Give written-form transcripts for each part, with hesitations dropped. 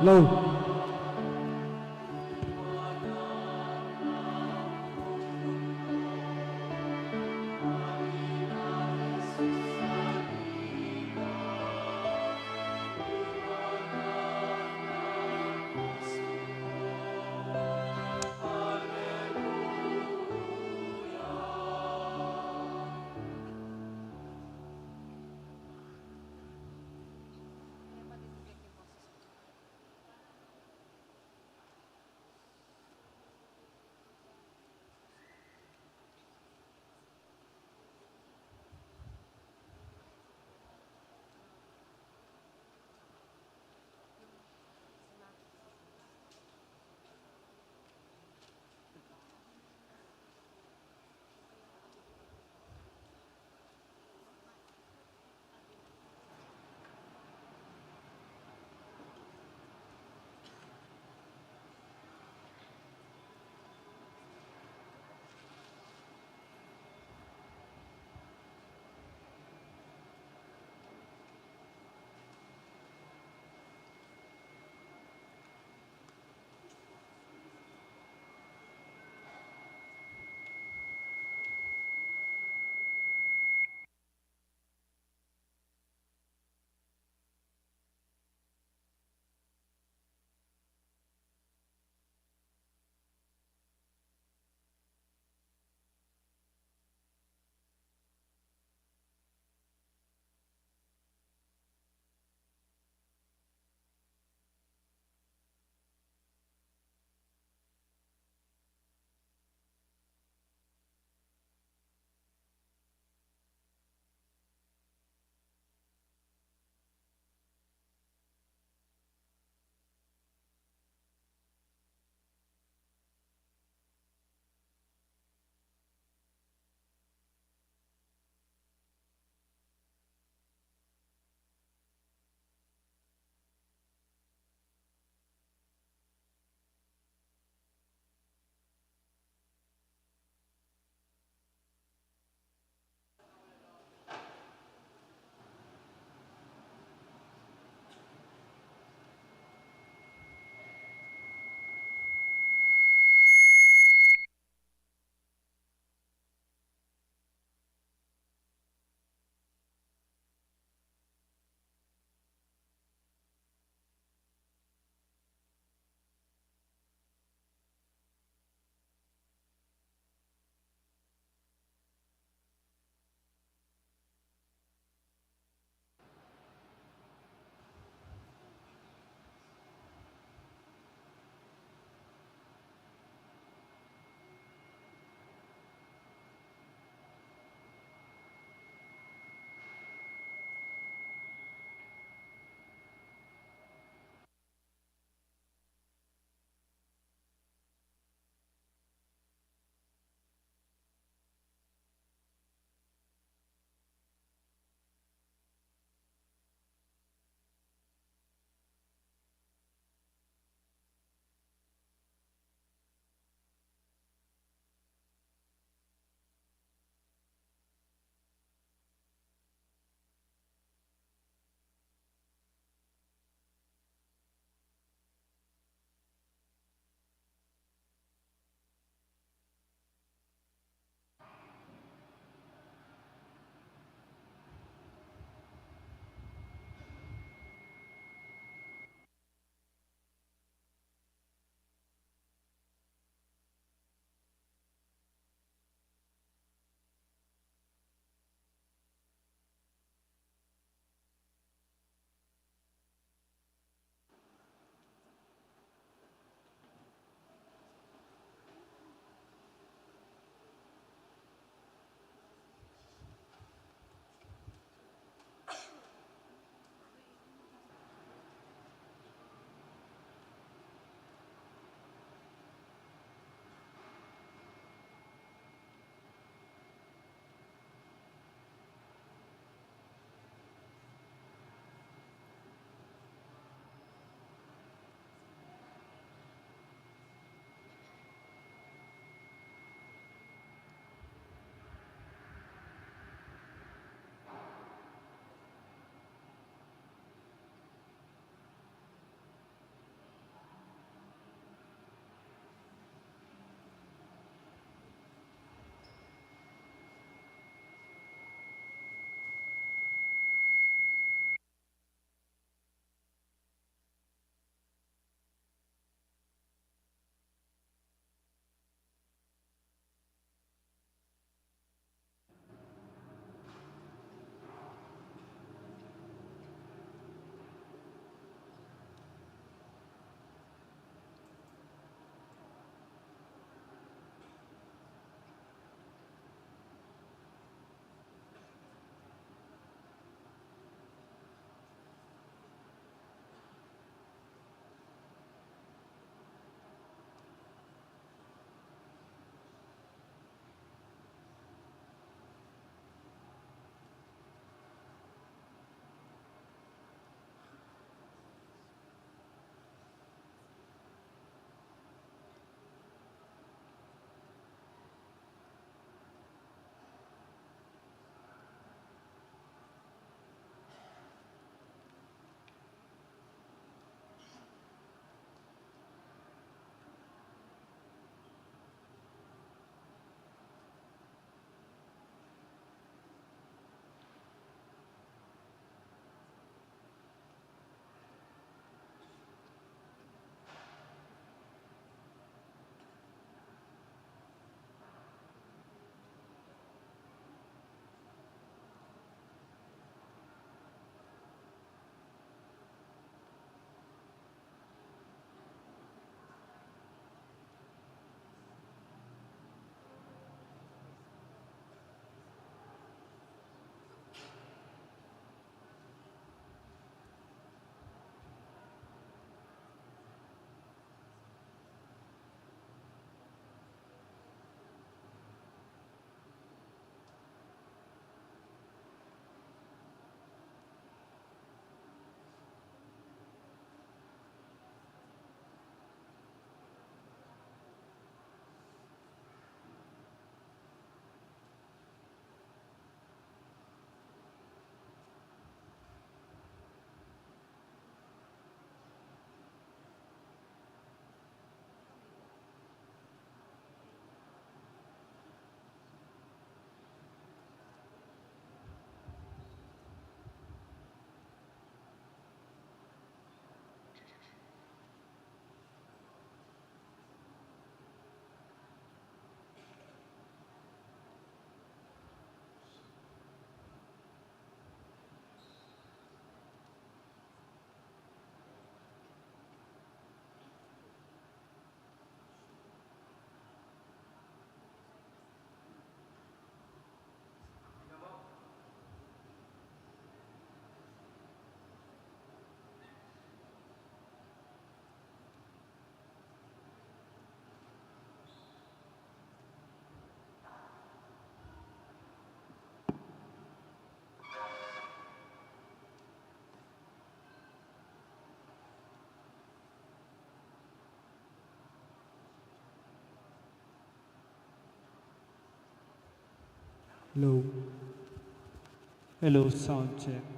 No. Hello. Hello, sound check.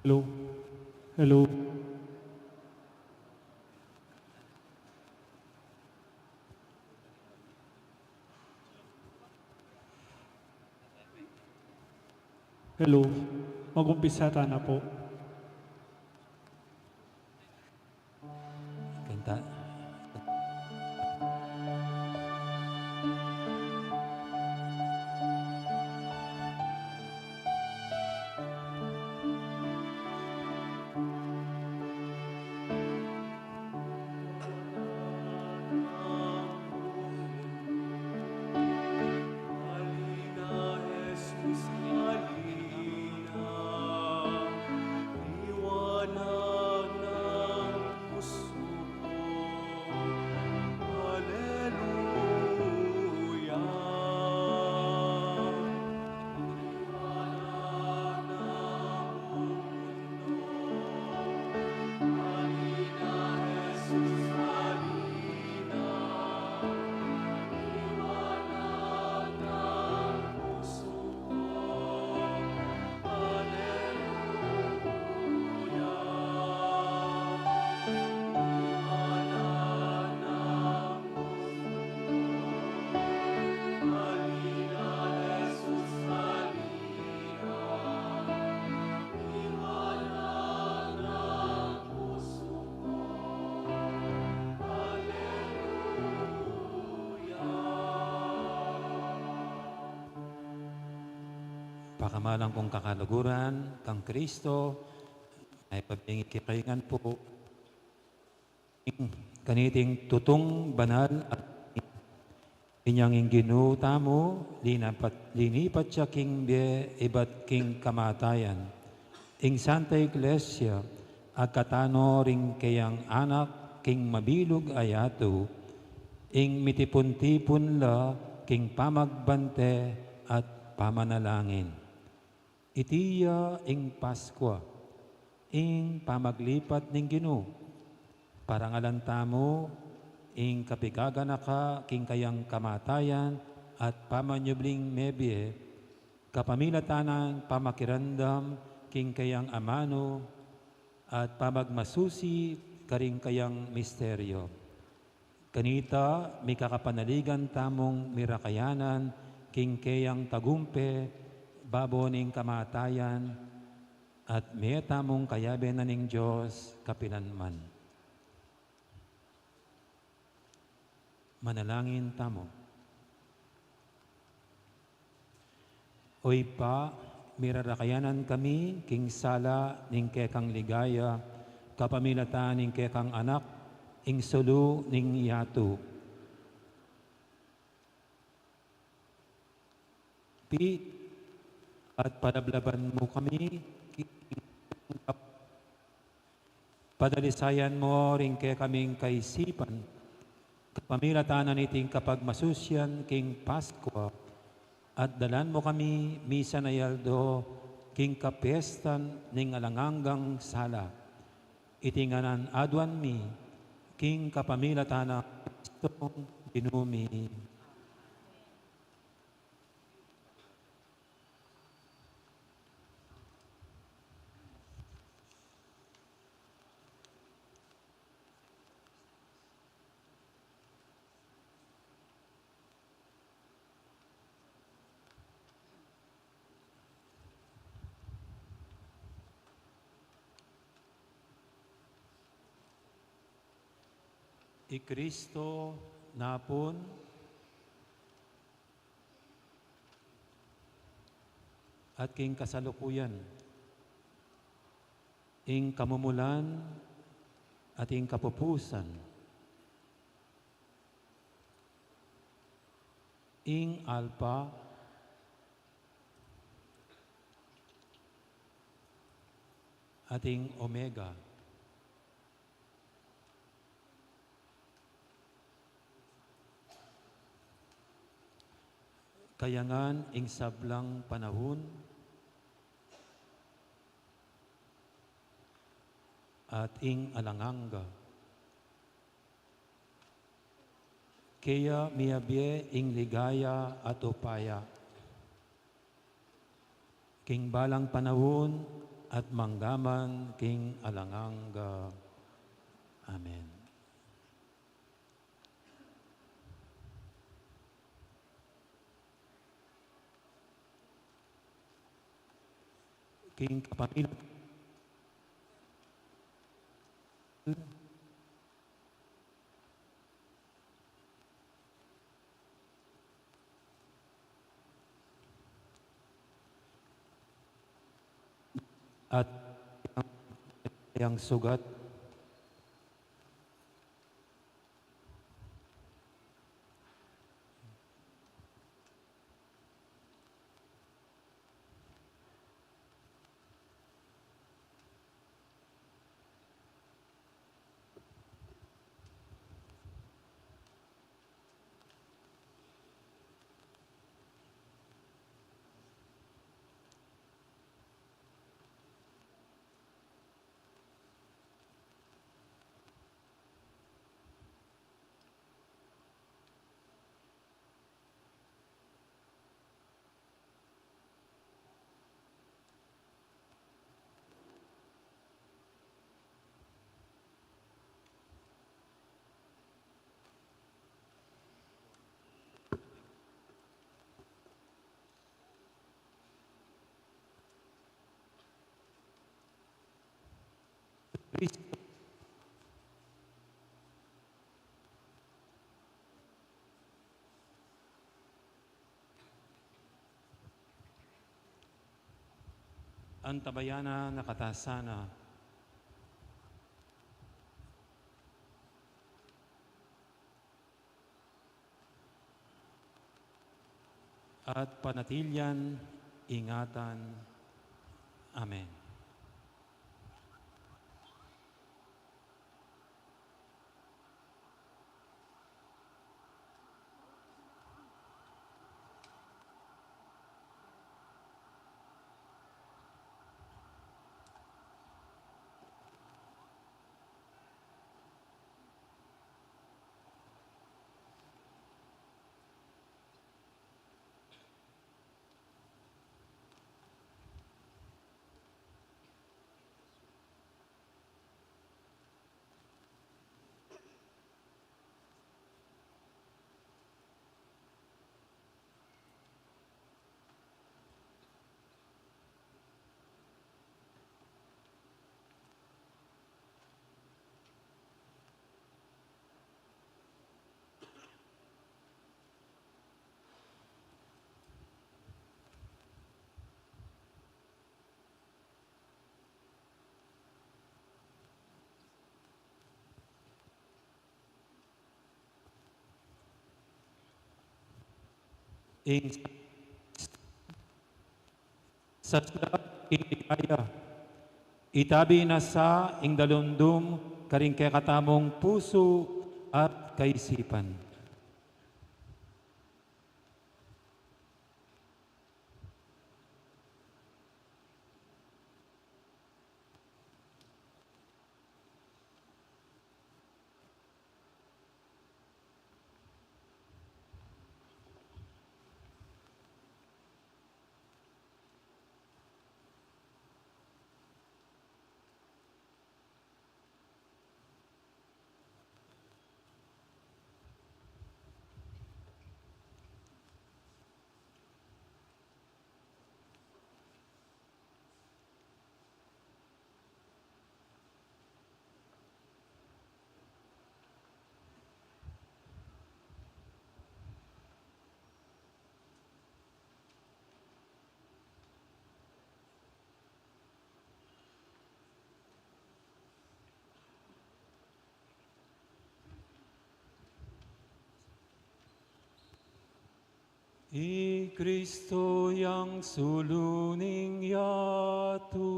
Hello. Hello. Hello. Mag-umpisa na po. Kanta. Pakamalang kong kakaluguran, kang Kristo, ay pabingikikaingan po, kaniting tutong banal at inyang inginuta mo, linipat siya king be, ibat king kamatayan. Ing Santa Iglesia, agkatano ring kayang anak, king mabilog ayato, ing mitipon-tipon la, king pamagbante at pamanalangin. Itiya ing Paskwa, ing pamaglipat ning Ginoo, parangalanta mo, ing kapigaganaka, king kayang kamatayan, at pamanyubling mebye, kapamilatanang pamakirandam, king kayang amano, at pamagmasusi, karing kayang misteryo. Kanita, may kakapanaligan tamong mirakayanan, king kayang tagumpe, baboning kamatayan, at may tamong kayabe na ning Diyos kapilanman. Manalangin tamo. Oy pa, mirarakayanan kami, king sala ning kekang ligaya, kapamilatan ning kekang anak, ing sulu ning yato. Pi, at padablaban mo kami, padalisayan mo rin kaya kaming kaisipan, kapamilatanan iting kapag masusyan king Paskwa, at dalan mo kami misa na yaldo, king kapiestan ning alanganggang sala, itinganan adwan mi, king kapamilatana, inumi. Ikristo napon at king kasalukuyan, ing kamumulan at ing kapupusan, ing Alpha at ing Omega, kayangan ing sablang panahon at ing alanganga. Kaya miabye ing ligaya at upaya, king balang panahon at manggaman king alanganga. Amen. King kapamilya at yang sugat Kristo ang tabayana nakatasana at panatilyan ingatan. Amen. Ing sa iligaya, itabi na sa ing dalundong karing katamong puso at kaisipan. I Kristo yang suluning yatu.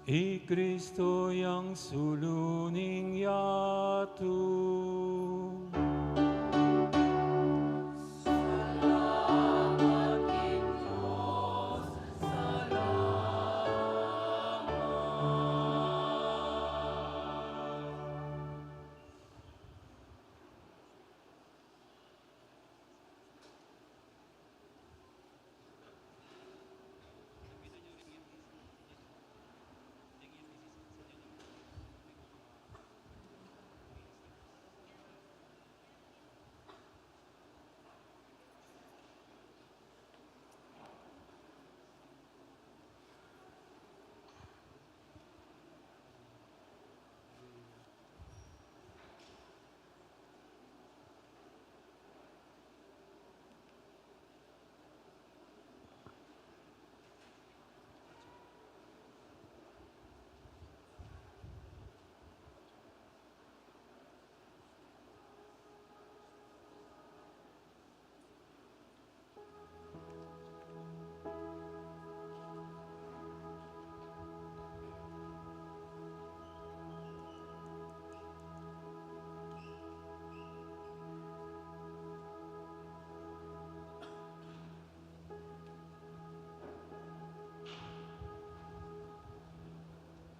I Kristo yang suluning yatu.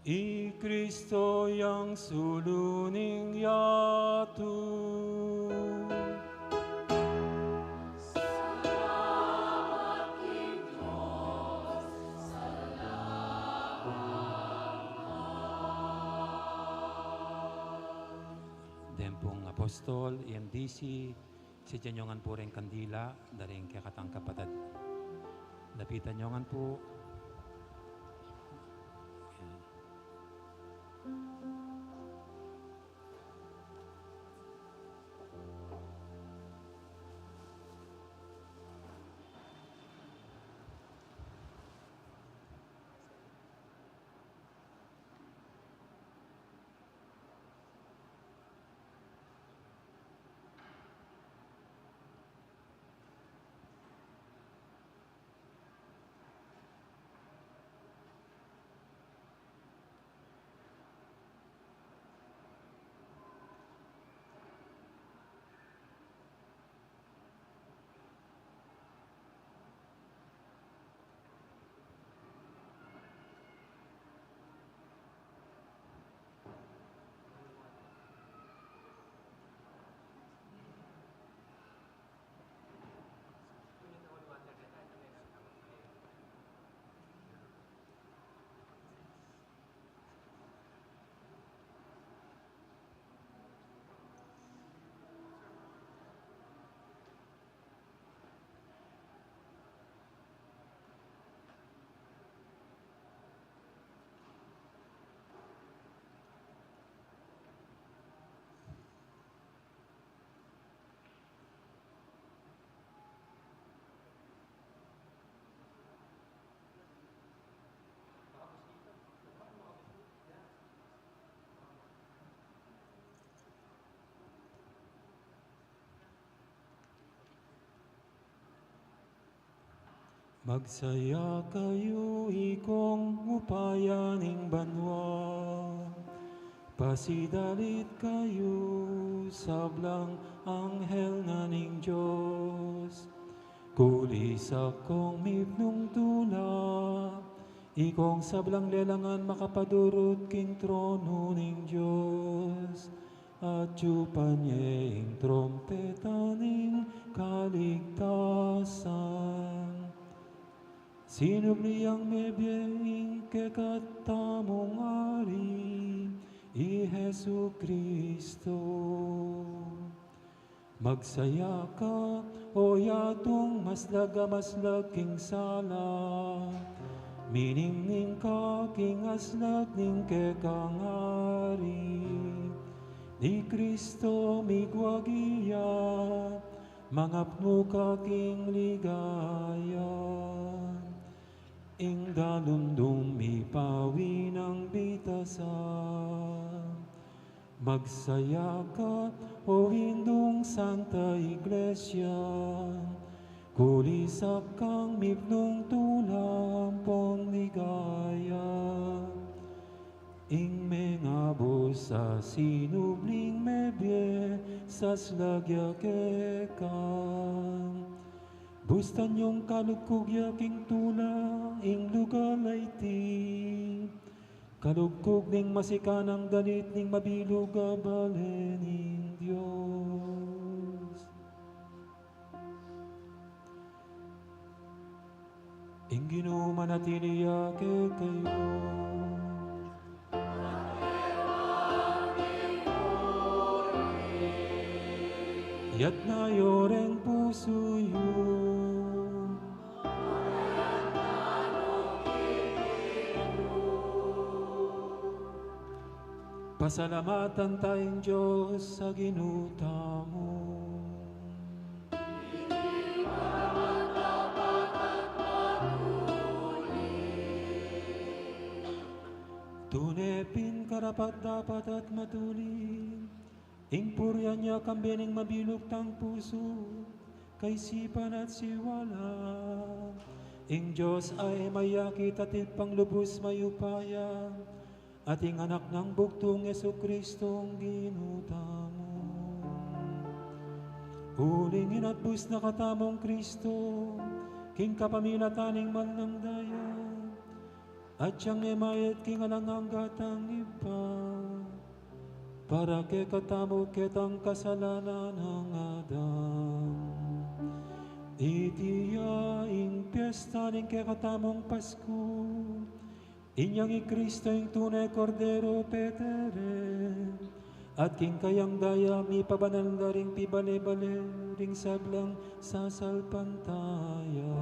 I Kristo yang suluning yatu. Dempong apostol, IMDC, si Janyongan po rin kandila, daring kakatang kapatid. Lapitan nyo po. Magsaya kayo ikong upayaning banwa, pasidalit kayo sablang anghel na ning Diyos. Kulis akong mipnong tula, ikong sablang lelangan makapadurot king trono ning Diyos. At yupan niya ing trompeta ning kaligtasan. Sinubliyang mebiyeng kekatamong ari, i Jesu Kristo. Magsaya ka, o yatong maslag king sala, miningning ka king aslag ning kekangari. Ni Kristo migwagiya, mangapno ka king ligaya. Ing dalundong mipawi ng bitasan. Magsaya ka, o hindong Santa Iglesia, kulisak kang mipnong tulampong ligaya. Ing mengabo sa sinubling mebye, sa slagya kekang. Bustan yung kalugkog yaking tula, ing lugar ay ti. Kalugkog ning masikanang dalit ning mabilog abale ning Diyos. Ing ginuman at iniyake kayo. Yat na yoreng puso yun. Pasalamatan tayong Diyos sa ginuta mo. Tunepin karapat dapat at matulin, ing purya niya kambening mabilog tang puso, kaisipan at siwala. Ing Diyos ay mayakit at panglubos mayupaya, ating anak ng bugtong Yesu Kristong ginuta mo. Hulingin at bus na katamong Kristo, king kapamilataning manang daya, at siyang emayat king alangang gatang iba, para ke katamo ketang kasalanan ng Adam. Itiya ing piyesta ning ke katamong Pasko, inyang i Kristo ing tunay kordero petere, at king kayang daya mi pabanal na ring pibale-bale ring sablang sasalpantaya.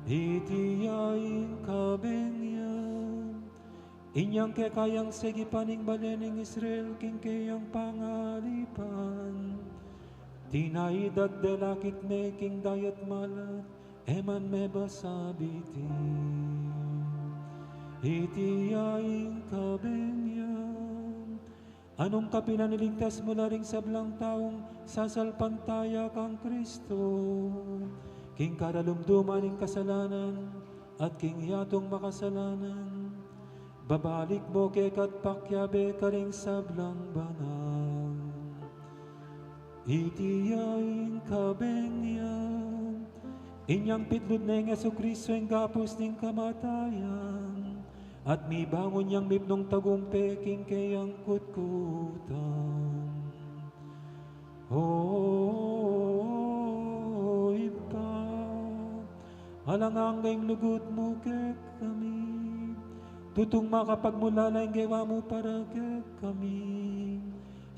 Itiya ing kabengyan, inyang kekayang segipaning balening Israel king kayang pangalipan, tinaidad delakit me king dayat malat, eman me basabiti. Itiya ing kabengyan, anong kapinaniligtas mo na ring sablang taong sasalpantaya kang Kristo, king karalumduman ing kasalanan at king yatong makasalanan, babalik mo kekat pakyabe ka ring sablang banal. Itiya ing kabengyan, inyang pitlod na ing Yesu Kristo ing gapos ning kamatayan, at mi bangon niyang mipnong tagumpe king kayang kutkutan. Oh, iba, alangang ngayong lugod mo ke kami, tutong makapagmula na yung gawa mo para ke kami.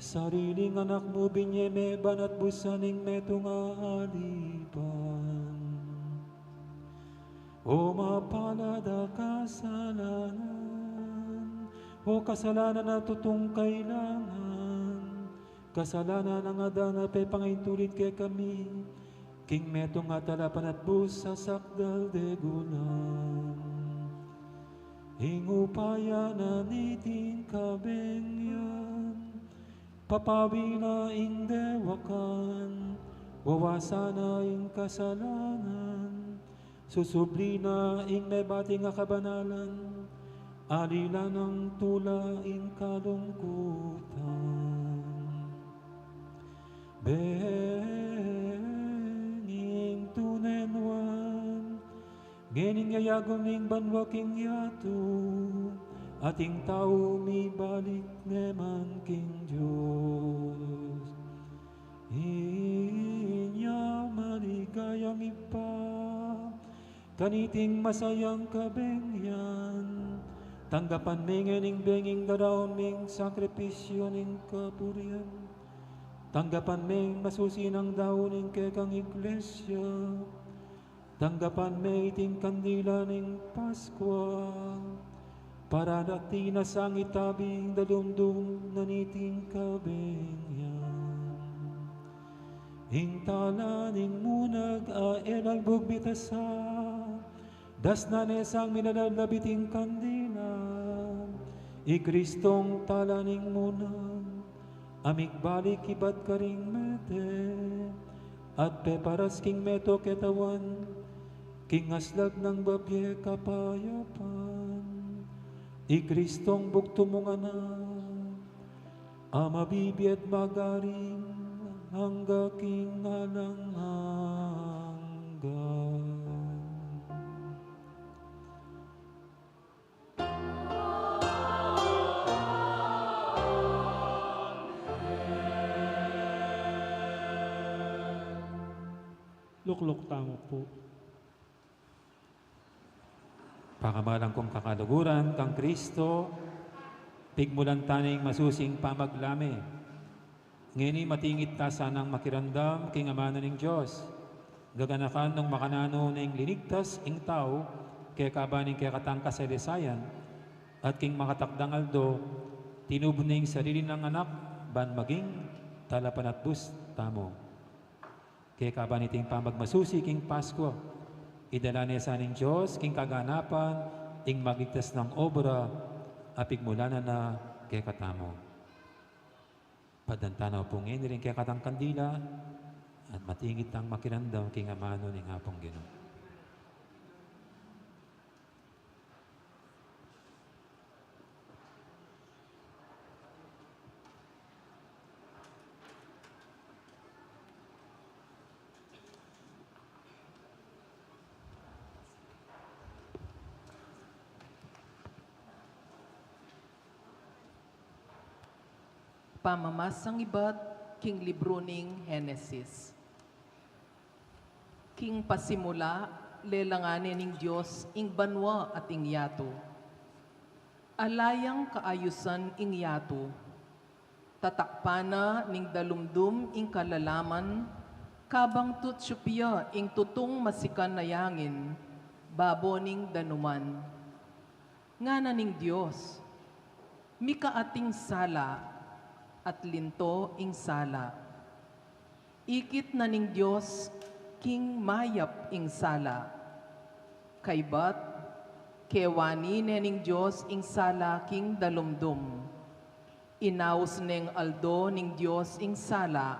Sariling anak mo binyemeban at busaning metong aalipan. O mapalada kasalanan, o kasalanan na tutong kailangan, kasalanan ang adana pe pangaitulit kay kami, king metong atalapan at busa sakdal de gulang. Ingupaya na niting kabengyan, papawi na ing dewakan, wawasa na ing kasalanan, susubli na ing may bati nga kabanalan, alila ng tula ing kalungkutan. Benging tunenwan, gening yayagom ing banwa king yato, ating tao mi balik neman king Diyos. Inya maligayang ipa, kaniting masayang kabengyan, tanggapan mengening benging daraon ming sakripisyo ning kapurian, tanggapan meng masusinang daon ning kekang iglesia, tanggapan may iting kandila ning Paskwa, para dati na sang itabing dalumdum na niting kabengyan. Hingtala ning munag aelang bugbitasa, das na nesang minalalabiting kandila, Kristong tala ning munag, amig balik ibat karing mete, at peparas king meto ketawan, king aslag ng babye kapayapan, Kristong bukto mong anak, amabibiyat magaring, hangga king alang hanggan. Luklok tamo po. Pakamalang kong kakaluguran, kang Kristo, pigmulan taning masusing pamaglame. Ngini matingit ta sanang makirandam, king amana ning Diyos. Gaganakan ng makanano ning linigtas ing tao, kaya kabaning kaya katangkas sa desayan, at king makatakdang aldo, tinub ning sarili ng anak, ban maging talapan at bus tamo. Kaya kabaniting pamagmasusi king Pasko, idala niya sa ning Diyos, king kaganapan, ing magligtas ng obra, apig mula na kaya katamo. Padantanaw pong rin kaya katang kandila, at matingit ang makinandam king amano ning hapong Ginoo. Pamamasang ibat, king libro ning Henesis. King pasimula, lelanganin ning Diyos, ing banwa at ing yato. Alayang kaayusan ing yato, tatakpana ning dalumdum ing kalalaman, kabang tutsupya ing tutong masikan na yangin, babo ning danuman. Ngana ning Diyos, mikaating sala, at linto ing sala. Ikit na ning Diyos, king mayap ing sala. Kaybat, kewani ning Diyos ing sala king dalumdum. Inaus ning aldo ning Diyos ing sala,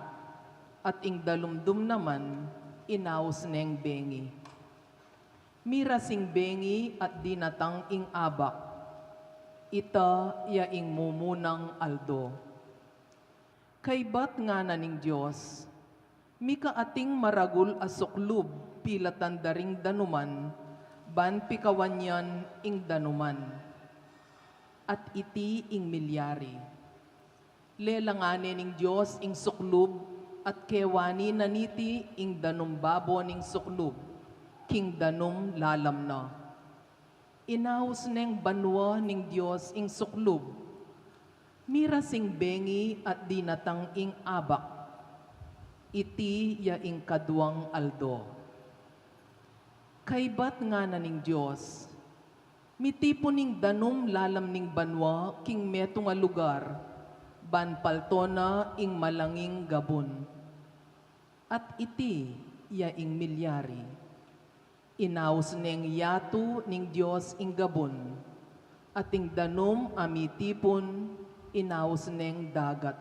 at ing dalumdum naman, inaus ning bengi. Mira sing bengi at dinatang ing abak. Ita ya ing mumunang aldo. Kaybat nga na ning Diyos, mikaating maragul asuklob pilatan daring danuman, ban pikawanyan ing danuman, at iti ing milyari. Lelangane ning Diyos ing suklob, at kewani naniti ing danum babo ning suklob, king danum lalam na. Inaus neng banwa ning Diyos ing suklob, mira sing bengi at dinatang ing abak, iti ya ing kaduang aldo. Kaybat nga na ning Diyos, mitipo ning danum lalam ning banwa, king meto nga lugar, ban paltona ing malanging gabon. At iti ya ing milyari, inaus neng yato ning Diyos ing gabon, at ing danum amitipon, inaus neng dagat.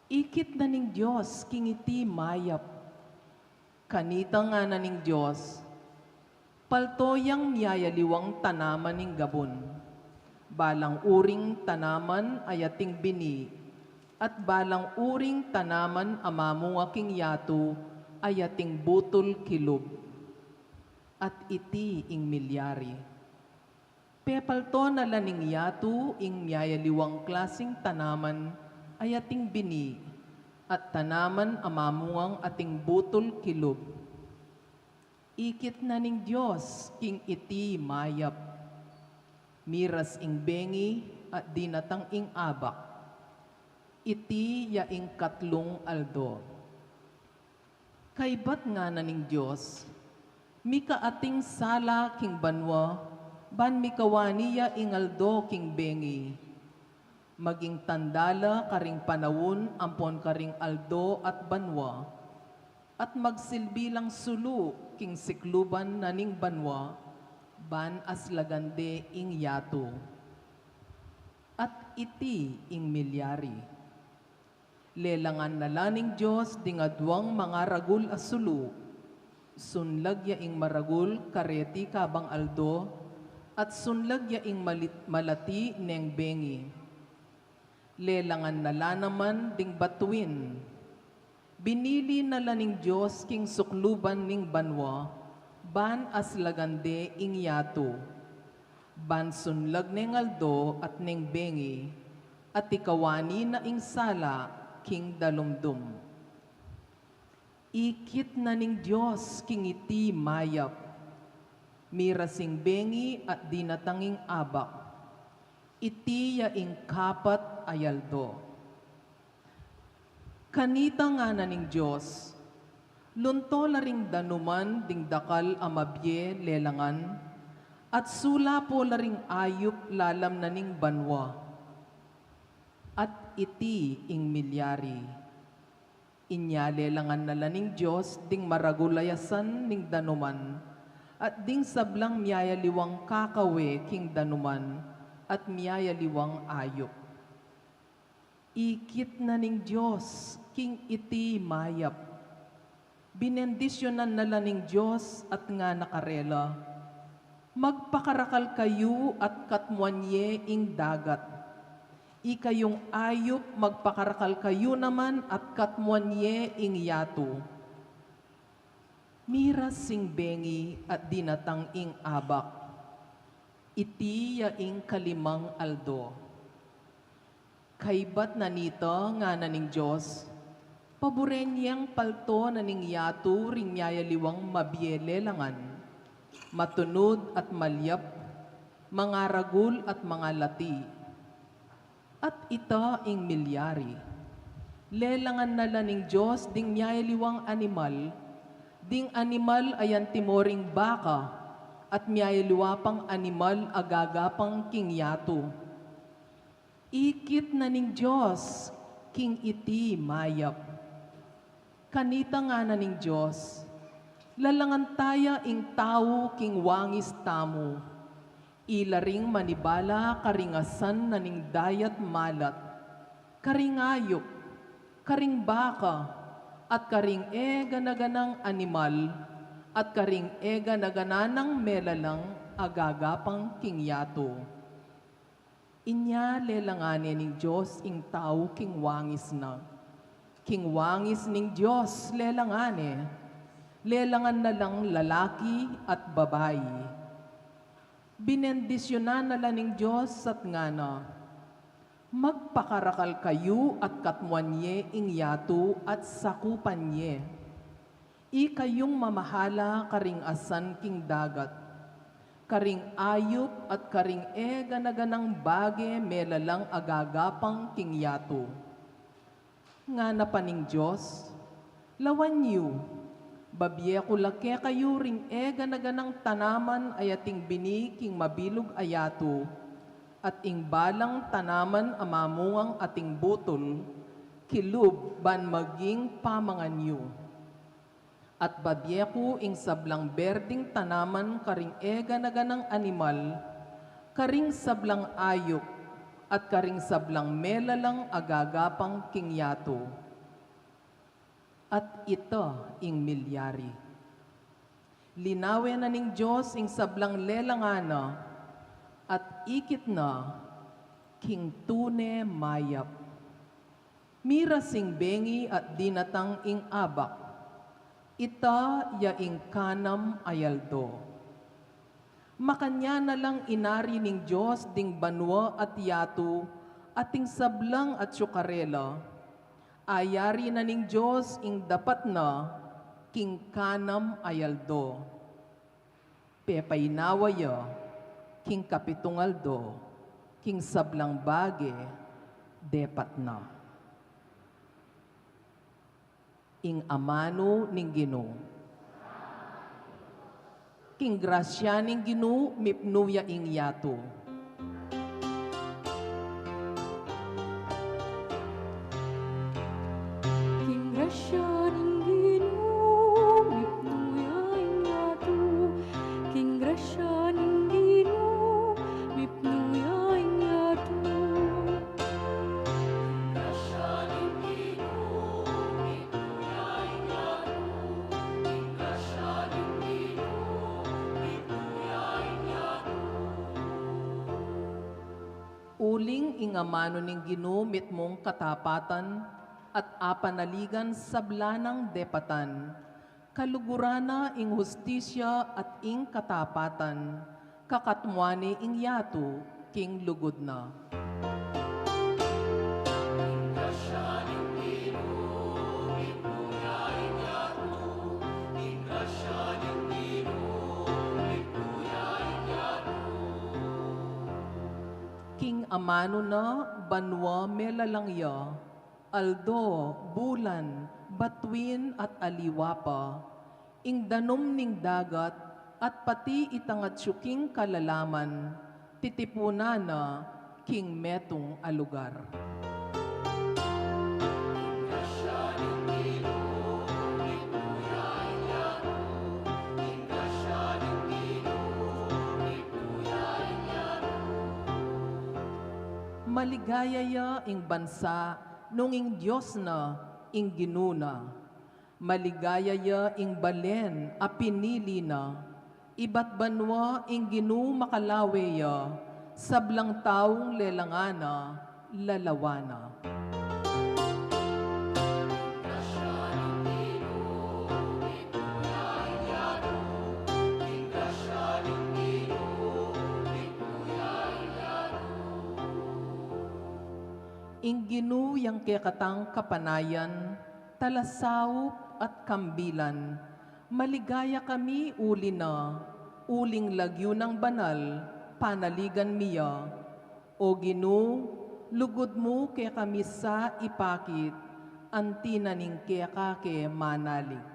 Ikit na ning Diyos, king iti mayap. Kanita nga na ning Diyos, paltoyang miyayaliwang tanaman ning gabon, balang uring tanaman ayating bini, at balang uring tanaman amamunga king yato ayating butol kilob. At iti ing milyari. Pepalto na laning yato ing miyayaliwang klasing tanaman ayating bini, at tanaman amamungang ating butol kilob. Ikit na ning Diyos king iti mayap, miras ing bengi at dinatang ing abak, iti ya ing katlong aldo. Kaybat nga na ning Diyos, mika ating sala king banwa, ban mikawaniya ing aldo king bengi, maging tandala karing panawon ampon karing aldo at banwa, at magsilbilang sulu king sikluban na ning banwa, ban aslagande ing yato. At iti ing milyari. Lelangan na laning Diyos dingadwang mga ragul asulu, sunlag ya ing maragul kareti kabang aldo, at sunlag ya ing malati neng bengi. Lelangan na la naman ding batuin, binili na laning Diyos king sukluban ning banwa, ban aslagande ing yato, ban sunlag neng aldo at neng bengi, at ikawani na ing sala king dalumdum. Ikit na ning Diyos king iti mayap, mirasing bengi at dinatanging abak, iti ya ing kapat ayaldo. Kanita nga na ning Diyos, lunto laring danuman ding dakal amabye lelangan, at sula po laring ayup lalam na ning banwa, at iti ing milyari. Inya lelangan na laning Diyos ding maragulayasan ning danuman, at ding sablang miyayaliwang kakawe king danuman, at miyayaliwang ayup. Ikit na ning Diyos king iti mayap, binendisyonan na laning Diyos at nga nakarela, magpakarakal kayo at katmuanye ing dagat, ikayong ayup magpakarakal kayo naman at katmuanye ing yato. Miras sing bengi at dinatang ing abak, iti ya ing kalimang aldo. Kaybat na nito nga na ning Diyos, paborenyang palto na ning yato ring yayaliwang mabielelangan, matunod at malyap, mga ragul at mga lati. At ita ing milyari, lelangan na laning Diyos ding miyayaliwang animal, ding animal ayan timoring baka, at miyayaliwapang animal agagapang king yato. Ikit na ning Diyos king iti mayap. Kanita nga na ning Diyos, lalangan taya ing tao king wangis tamo, ilaring manibala karingasan na ning dayat malat, karingayok, karing baka, at karing ganaganang animal, at karing ganagananang melalang agagapang king yato. Inya lelanganin ning Diyos ing tao king wangis na. King wangis ning Diyos lelangane, lelangan na lang lalaki at babayi. Binendisyonan na lang ning Diyos at ngana, magpakarakal kayo at katmuanye ing yato at sakupanye. Ikayong mamahala karing asan king dagat, karing ayup at karing ganaganang bage melalang agagapang king yato. Nga na paning Diyos, lawan niyo, babye ko lake kayo ring ganaganang tanaman ayating bini king mabilog ayato, at ing balang tanaman amamungang ating butol, kilub ban maging pamangan niyo. At babyeku ing sablang berding tanaman karing ganaganang animal, karing sablang ayok, at karing sablang melalang agagapang king yato. At ito ing milyari. Linawen na ning Diyos ing sablang lelangana at ikit na king tune mayap. Mira sing bengi at dinatang ing abak, ita ya ing kanam ayaldo. Makanya na lang inari ning Diyos ding banwa at yatu ating sablang at syukarela. Ayari na ning Diyos ing dapat na king kanam ayaldo. Pepainawaya king kapitungaldo, king sablang bage, depat na. Ing amano ning Ginoo. King grasya ning Ginoo, mipnuya ing yato. King grasya ning Ginoo, mipnuya ing yato. King grasya ning Ginoo, mipnuya ing yato. Grasya ning Ginoo, mipnuya ing yato. King grasya ning Ginoo, mipnuya ing yato. Uling ing amano ning Ginoo, mitmong katapatan, at apanaligan sablanang depatan, kalugurana ing hustisya at ing katapatan, kakatmuani ing yato, king lugod na. King amano na, banwa melalangya, aldo, bulan, batuin at aliwapa, ing danom ning dagat, at pati itangat syuking kalalaman, titipuna na, king metong alugar. Maligaya ya ing bansa, nung ing Diyos na, ing ginuna. Maligaya ya ing balen, a pinili na. Iba't banwa ing ginu makalawe ya, sablang taong lelangana, lalawana. Ing ginu yang kekatang kapanayan, talasawp at kambilan, maligaya kami uli na, uling lagyo ng banal, panaligan miya. O ginu, lugod mo kaya kami sa ipakit, antinaning kaya kake manalig.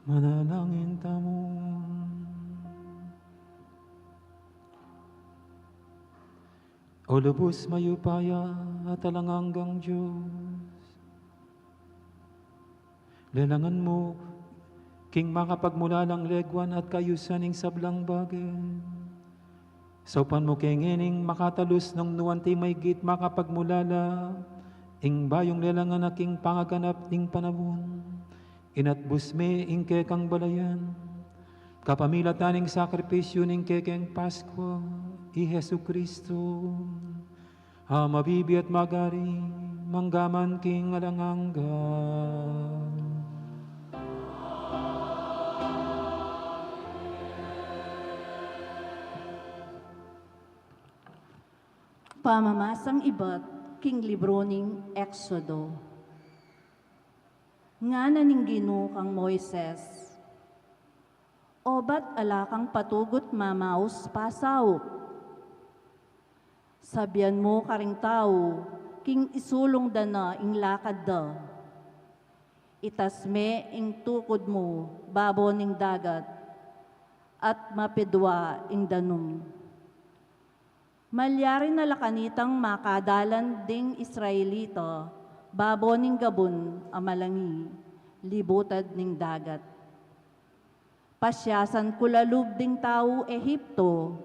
Manalangin tamo. O lubos mayupaya at alanganggang Diyos. Lelangan mo, king makapagmula ng legwan at kayusan ng sablang bagay. Saupan mo kengining makatalus ng nuwanti may git makapagmulala, ing bayong lelangan aking pangaganap ning panabon. Inatbus me ing kekang balayan, kapamilataning sakripisyo ning kekeng Pasko, i Hesu Kristo. Mabibi at magari, manggaman king alangangga. Pamamasang ibat, king libro ning Exodo. Nga naning Ginoo kang Moises, obat ala kang patugot mamaus pasaw. Sabyan mo karing tao, king isulong da na ing lakad da. Itasme ing tukod mo, babo ning dagat, at mapidwa ing danum. Malyari na lakanitang makadalan ding Israelita, babo ning gabon amalangi, libutad ning dagat. Pasyasan kulalub ding tao Ehipto,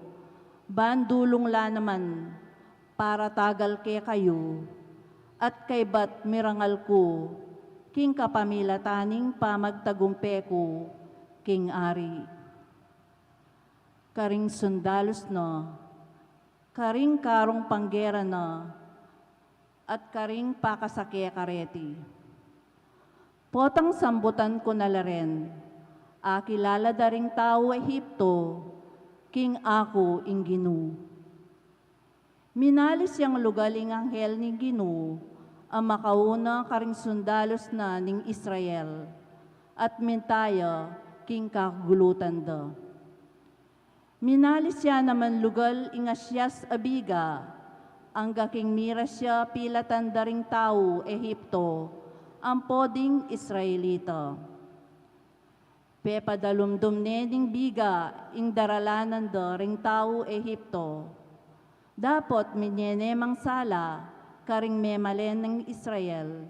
bandulong la naman, para tagal ke kayo, at kay bat mirangal ko, king kapamilataning pamagtagumpe ko, king ari. Karing sundalos na, karing karong panggera na, at karing pakasake kareti. Potang sambutan ko na laren, akilala daring tao Ehipto, king ako ing Ginu. Minalis yang lugaling anghel ni Ginu, ang makauna karing sundalos na ning Israel, at mintaya king kakgulutan da. Minalis siya naman lugal ingasyas abiga, ang gaking mira siya pilatan daring tao Ehipto, ang poding Israelita. Pepadalumdum nening biga, ing daralanan da ring tao Ehipto. Dapot minyenemang sala, karing memalen ng Israel.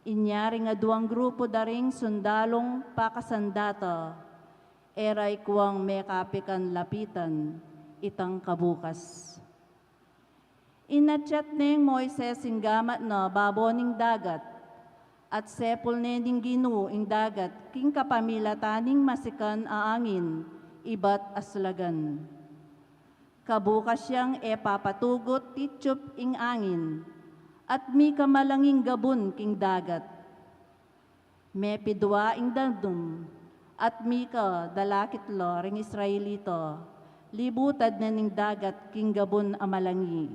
Inyari nga duwang grupo daring sundalong pakasandata, eray kuwang mekapikan lapitan, itang kabukas. Inatyat ning Moises ing gamat na babo ning dagat, at sepul ning Ginu ing dagat, king kapamilataning masikan aangin, ibat aslagan. Kabukas siyang epapatugot titsup ing angin, at mi kamalanging gabon king dagat. Me pidwa ing dandum, at mi ka dalakit lo ring Israelito, libutad na ning dagat king gabon amalangi,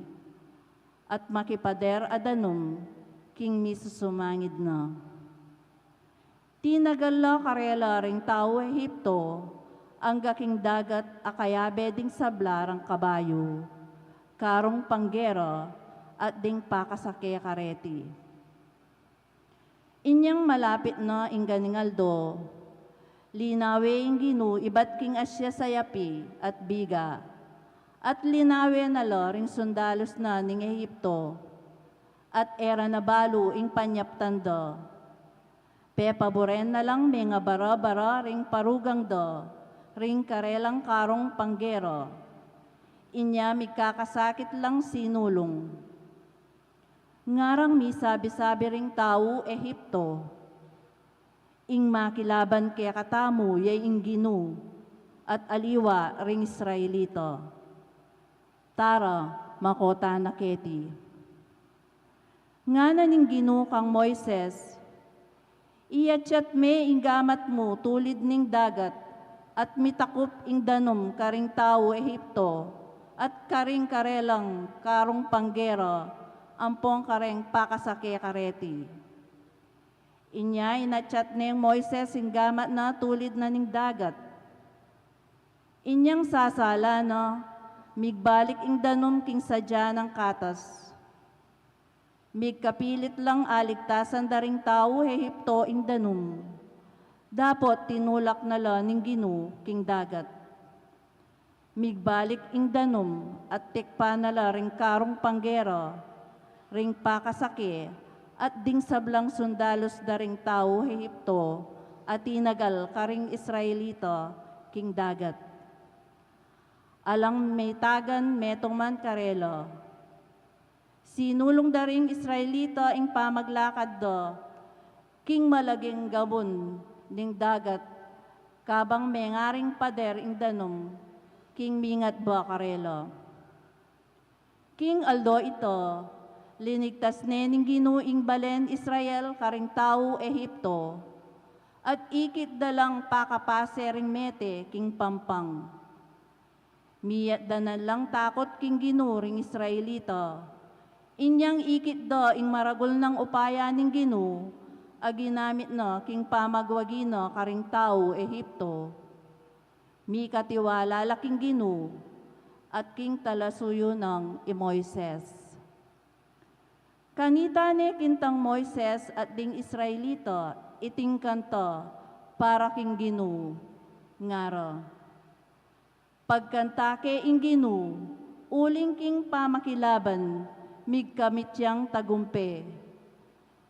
at makipader adanum king mi susumangid na. Tinagal lo karela ring tao Ehipto, ang gaking dagat akayabe ding sablarang kabayo, karong panggera at ding pakasake kareti. Inyang malapit na ing ganingaldo, linawe ing Ginu ibat king asya sayapi at biga, at linawe na lo ring sundalos na ning Ehipto, at era na balo ing panyaptanda. Pepaboren na lang may nga bara-bara ring parugang do, ring karelang karong panggero. Inya mikakasakit lang sinulong. Ngarang mi sabi-sabi ring tao Ehipto, ing makilaban kaya katamu yay ing Ginu, at aliwa ring Israelito. Tara, makota na keti. Nga na ning Ginu kang Moises, iyatyat me ing gamat mo tulid ning dagat, at mitakup ing danom karing tao Ehipto, at karing karelang karong panggera, ampong kareng pakasake kareti. Inya inatyat ning Moises ing gamat na tulid na ning dagat. Inyang sasala na, migbalik ing danom king sadya ng katas. Migkapilit lang aligtasan daring tao Ehipto ing danom. Dapot tinulak na la ning Ginu king dagat. Migbalik ing danom at tikpa na la ring karong panggera, ring pakasake, at ding sablang sundalos daring tao Ehipto, at tinagal karing Israelita king dagat. Alang may tagan metong man karelo. Sinulong daring Israelita ing pamaglakad do, king malaging gabon ning dagat, kabang mengaring pader ing danom, king mingat ba karelo. King aldo ito, linigtas ning Ginu ing balen Israel karing tao Ehipto, at ikit dalang pakapase ring mete king pampang. Miyat danan lang takot king Ginu ring Israelita, inyang ikit do ing maragol ng upaya ning Ginu, aginamit na king pamagwagi na karing tao Ehipto. Mi katiwala laking Ginu, at king talasuyo ng Moises. Kanita ni kintang Moises at ding Israelito, iting kanto, para king Ginu, ngaro. Pagkantake ing Ginu, uling king pamakilaban, migkamityang tagumpe.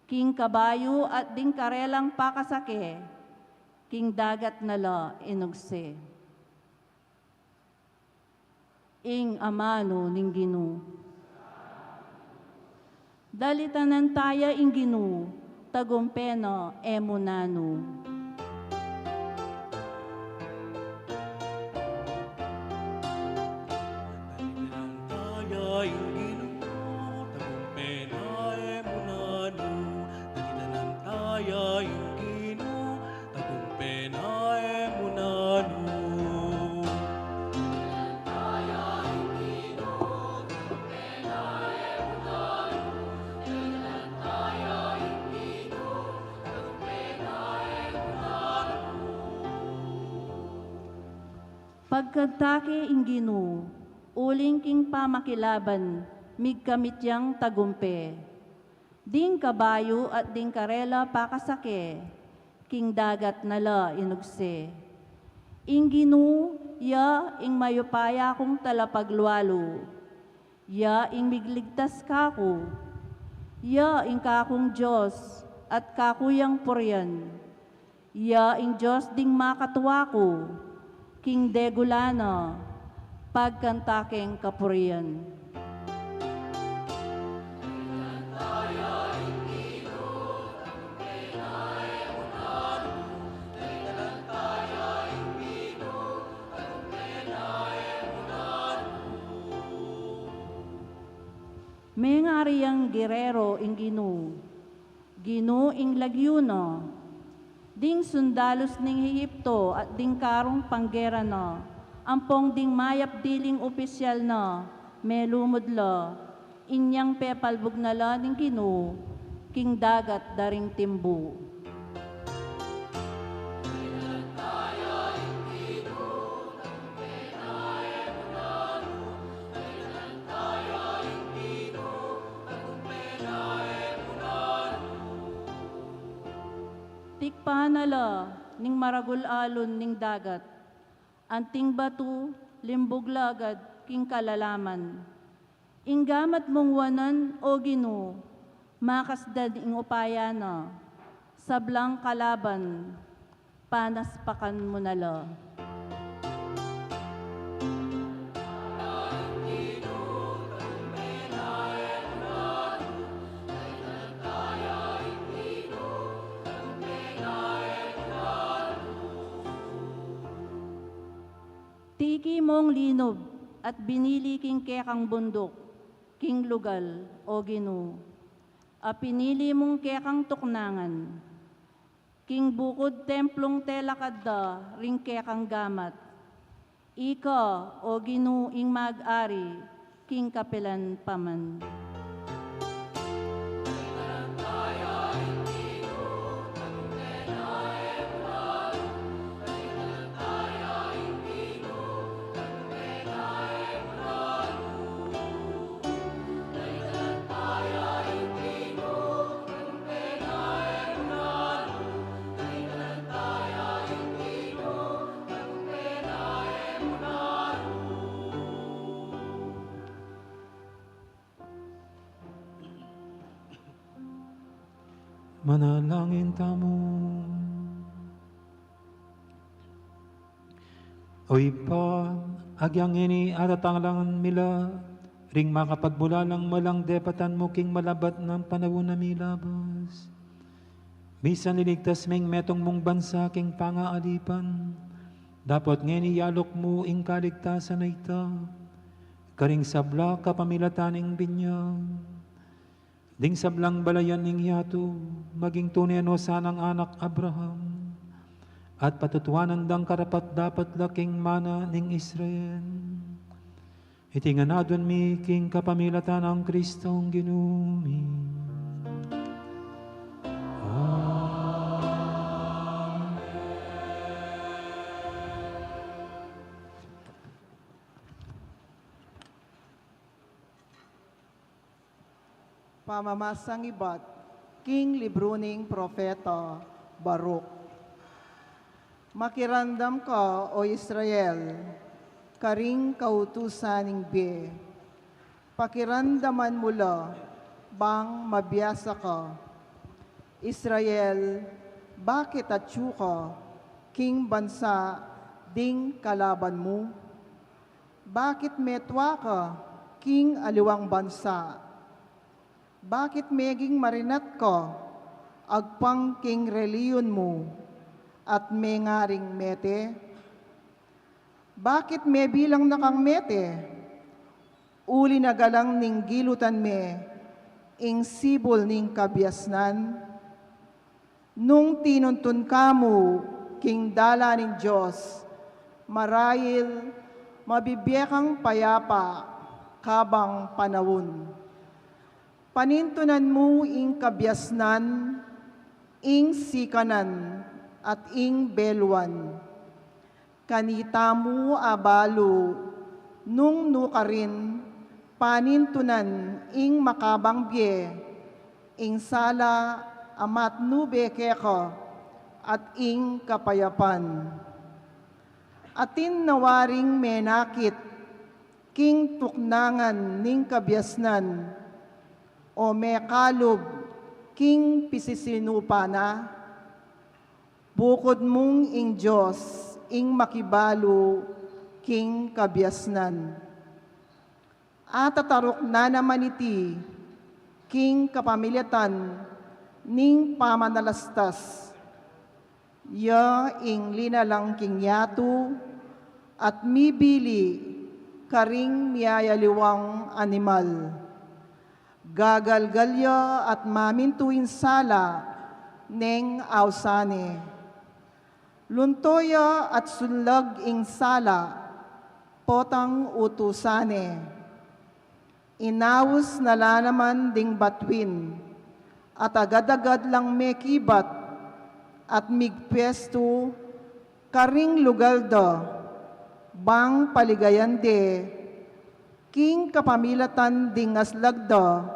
King kabayo at ding karelang pakasake, king dagat nala inugse. Ing amano ning Ginu. Dalitanan taya ing Ginu, tagumpeno emunano. Taya Ginoo, tagumpena emunano. Dalidanan taya Ginoo, tagumpena emunano. Pagkatake ing Ginu, uling king pamakilaban, migkamityang tagumpe. Ding kabayo at ding karela pakasake, king dagat nala inugse. Ing Ginu, ya ing mayupaya kong talapaglualo. Ya ing migligtas kako. Ya ing kakong Diyos at kakuyang puryan. Ya ing Diyos ding makatuwa ko. King Degulano, pagkantaking kapurian. Mengariyang gerero ing Ginu ing lagyuno, ding sundalos ning Ehipto at ding karong panggera no, ampong ding mayap diling opisyal no, melumudlo, inyang pepalbog na la ning Ginu, king dagat daring timbu. Tikpanala ning maragul alon ning dagat, anting batu limbog lagad king kalalaman. Inggamat mong wanan o Ginu, makasdad ing upayana, sablang kalaban, panaspakan mo nala. Tiki mong linob at binili king kekang bundok, king lugal o Ginu. A pinili mong kekang tuknangan, king bukod templong telakadda, ring kekang gamat. Ika o Ginu ing mag-ari, king kapilan paman. Manalangin tamo. Oy pa, agyang ini atatanglangan mila, ring makapagbulalang malang depatan mo king malabat ng panahon na milabas. Bisan niligtas ming metong mong bansa king pangaalipan, dapat ngeni yalok mo ing kaligtasan na ita, karing sabla kapamilataning binyag. Ding sablang balayan ning yato, maging tunay no sanang anak Abraham, at patutuanan dang karapat dapat laking mana ning Israel. Itinganadon mi king kapamilatan ang Kristong ginumi. pamamasang iba't king libruning propeta Baruk. Makirandam ka, O Israel, karing kautusan ng be. Pakirandaman mula, bang mabiyasa ka. Israel, bakit atyu ka, king bansa, ding kalaban mo? Bakit metwa ka, king aliwang bansa? Bakit meging marinat ka, agpang king reliyon mo, at may ngaring mete? Bakit may bilang nakang mete? Uli na galang ning gilutan me, ing sibol ning kabiasnan? Nung tinuntun kamo, king dala ning Diyos, marahil mabibiyekang payapa, kabang panawon. Panintunan mo ing kabiasnan, ing sikanan, at ing belwan. Kanita mo abalo, nung nukarin, panintunan ing makabang biye, ing sala amat nube keko, at ing kapayapan. Atin nawaring menakit, king tuknangan ning kabiasnan, o mekalob, king pisisinupa na, bukod mong ing Diyos, ing makibalo, king kabiasnan. At tatarok na naman iti, king kapamilyatan, ning pamanalastas, ya ing linalang king yato, at mibili, karing miyayaliwang animal. Gagalgalya at mamintuin sala, neng ausane. Luntoya at sunlag ing sala, potang utusane. Inawos na naman ding batwin, at agad-agad lang mekibat, at migpwesto, karing lugalda, bang paligayande, king kapamilatan ding aslagda,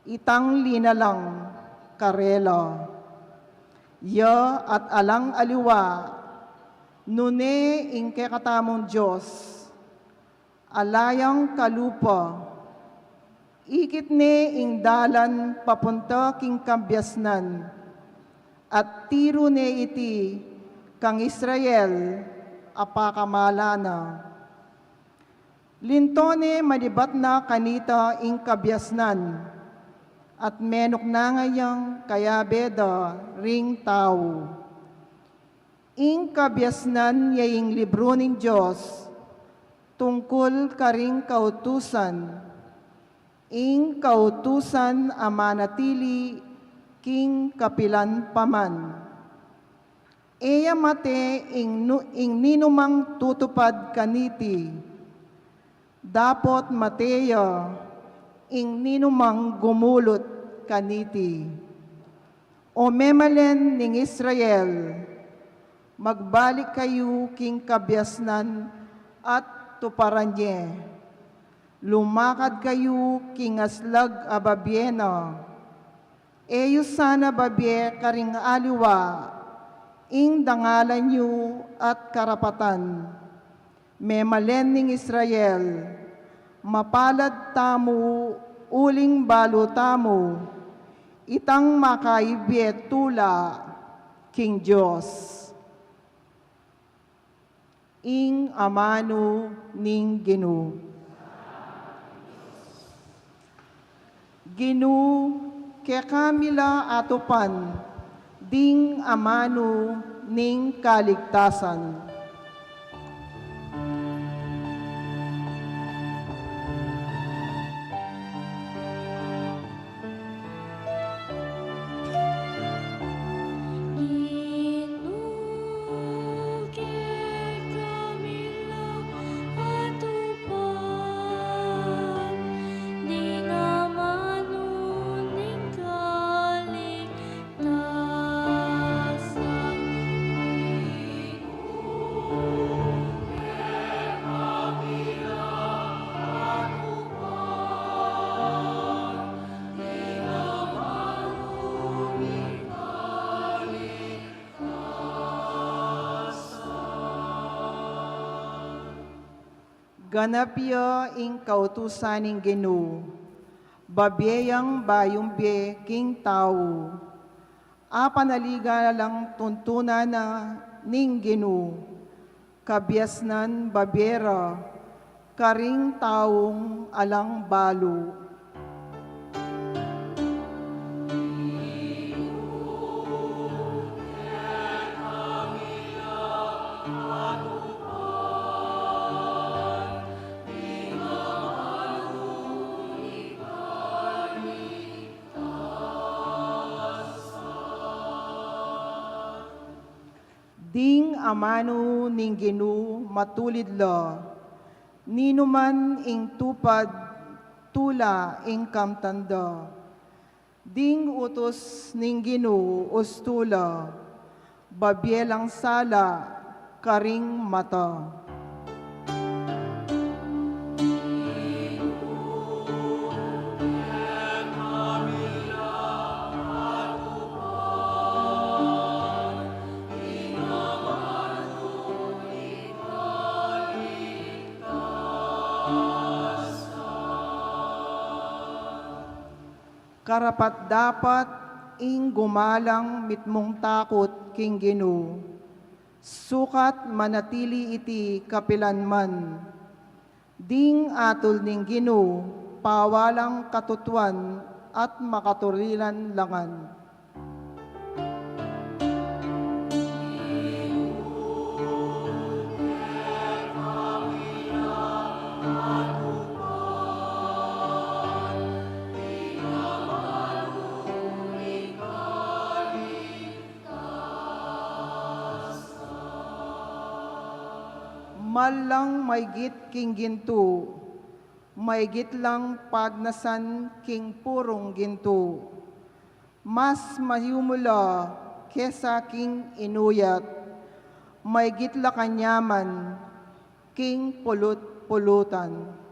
itang linalang karela. Ya at alang aliwa, nune ing kekatamong Diyos, alayang kalupa, ikit ne ing dalan papunta king kabyasnan, at tiro ne iti kang Israel apakamalana. Lintone madibat na kanita ing kabyasnan, at menok na ngayang kayabeda ring tao. Ing kabyasnan yaing libro ning Diyos, tungkol karing kautusan, ing kautusan amanatili king kapilan paman. Eya mate ing ninumang tutupad kaniti, dapot mateya ing ninumang gumulot kaniti. O memalen ning Israel, magbalik kayo king kabyasnan at tuparanye. Lumakad kayo king aslag ababiena. Eyo sana babye karing aliwa, ing dangalan yu at karapatan. Memalen ning Israel, mapalad tamo, uling balo tamo, itang makaibye tula, king Diyos. Ing amano ning Ginu. Ginu, kekamila atopan, ding amano ning kaligtasan. Tasan Ganapyo ing kautusan ning Ginoo, babiyang bayumbe king tao. Apanaliga lang tuntunan na ning Ginoo, kabiasnan babera, karing taong alang balo. Ding amano ning Ginoo matulid la, ninuman ing tupad tula ing kamtanda. Ding utos ning Ginoo ustula, babyelang sala karing mata. Karapat dapat ing gumalang mitmong takot king Ginoo, sukat manatili iti kapilanman. Ding atol ning Ginoo, pawalang katutuan at makaturilan langan. Malang maygit king ginto, maygit lang pagnasan king purong ginto. Mas mayumula kesa king inuyat, maygit la kanyaman king pulot-pulutan.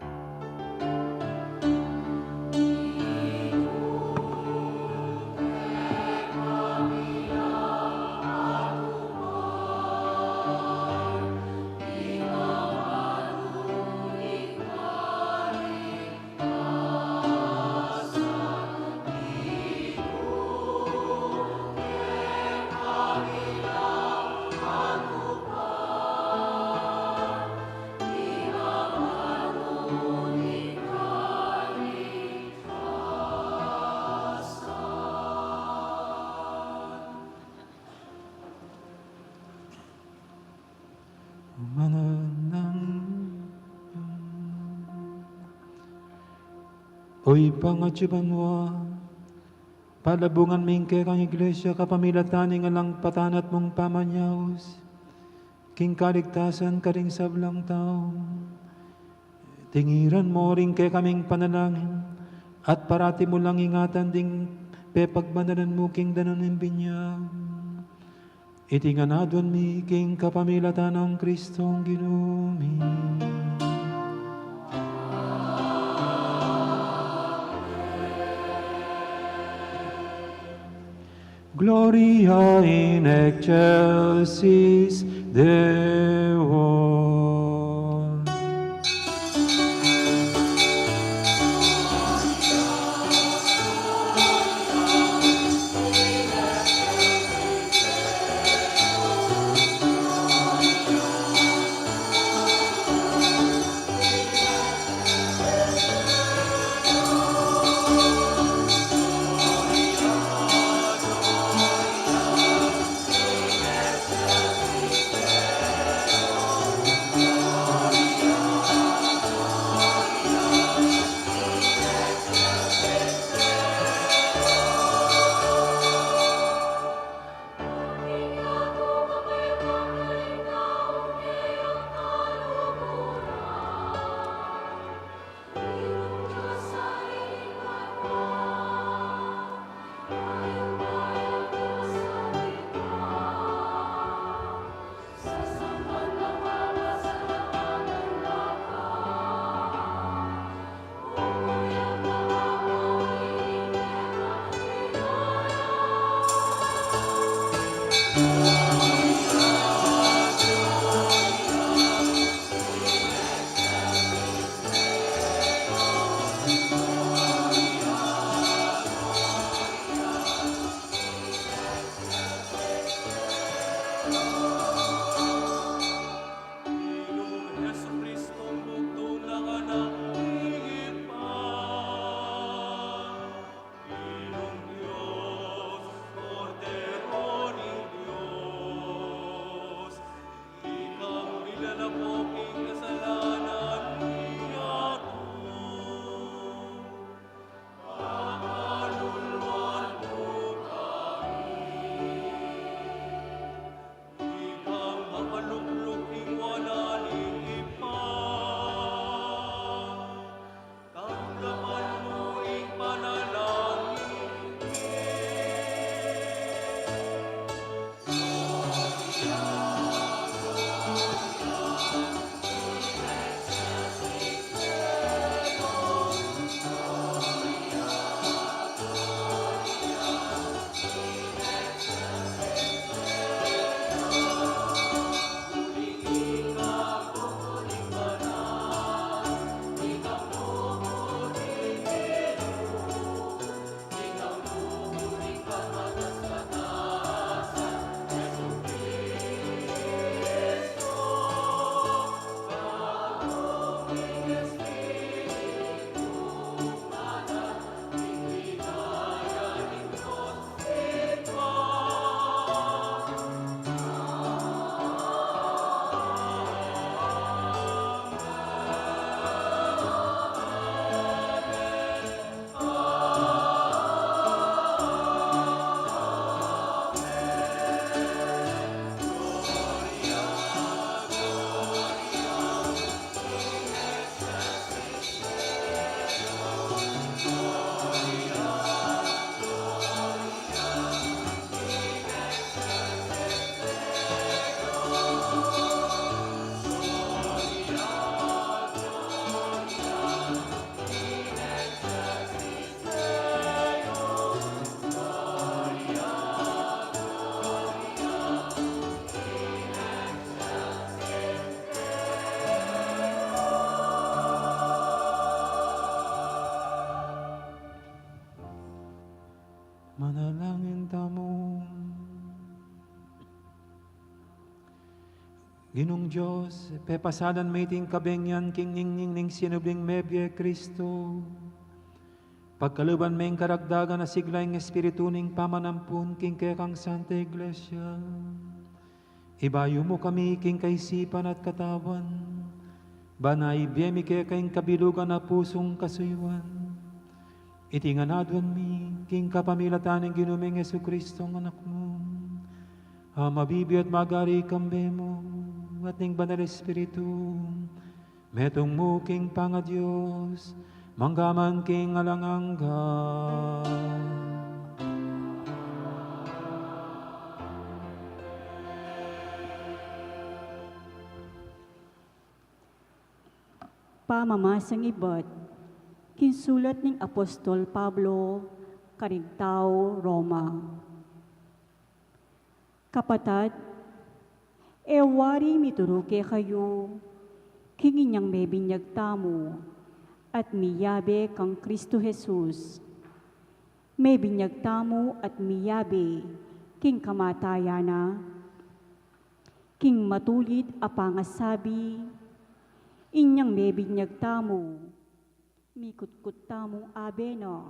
Oy pangatsibanwa, palabungan mingke kang iglesia kapamilatan nga lang patanat mong pamanyaws, king kaligtasan karing sablang tao. Tingiran mo rin kay kaming panalangin, at parati mo lang ingatan ding pepagbanalan mo king danon ng binyag. Iti nga nadon mi king kapamilatan ng Kristong Ginumi. Gloria in excelsis Deo. Ginoong Jesucristo, bugtong na ka ng ipan. Ginoong Diyos, Kordero ng Diyos, ikang nilalapok ang kasalanan niya to. Pakaluluan mo kami, ikang makaluklok ang wala ng ipan. Tanggapin mo ang panalangin. Manalangin tamo. Ginong Diyos, pepasadan may ting kabengyan king ningning ning sinubling mebye Kristo. Pagkaluban may karagdagan na sigla ng Espiritu ning pamanampun king kekang Santa Iglesia. Ibayo mo kami king kaisipan at katawan. Banay biyemi kekang kabilugan na pusong kasuyuan. Itinganadwan mi, king kapamilatan ng ginuming Yesu Kristo ang anak mo. Mabibi at magari kambe mo, at ning banal Espiritu. Metong mo, king Panga-Diyos, manggaman king alangangga. Pamamasang ibat, kinsulat ng Apostol Pablo, Karigtao, Roma. Kapatad, ewari mituruke kayo, kinginyang may binyag tamo, at miyabe kang Kristo Jesus. May binyag tamo at miyabe, king kamatayana, king matulid apangasabi, inyang may binyag tamo, mikutkut tamong abena,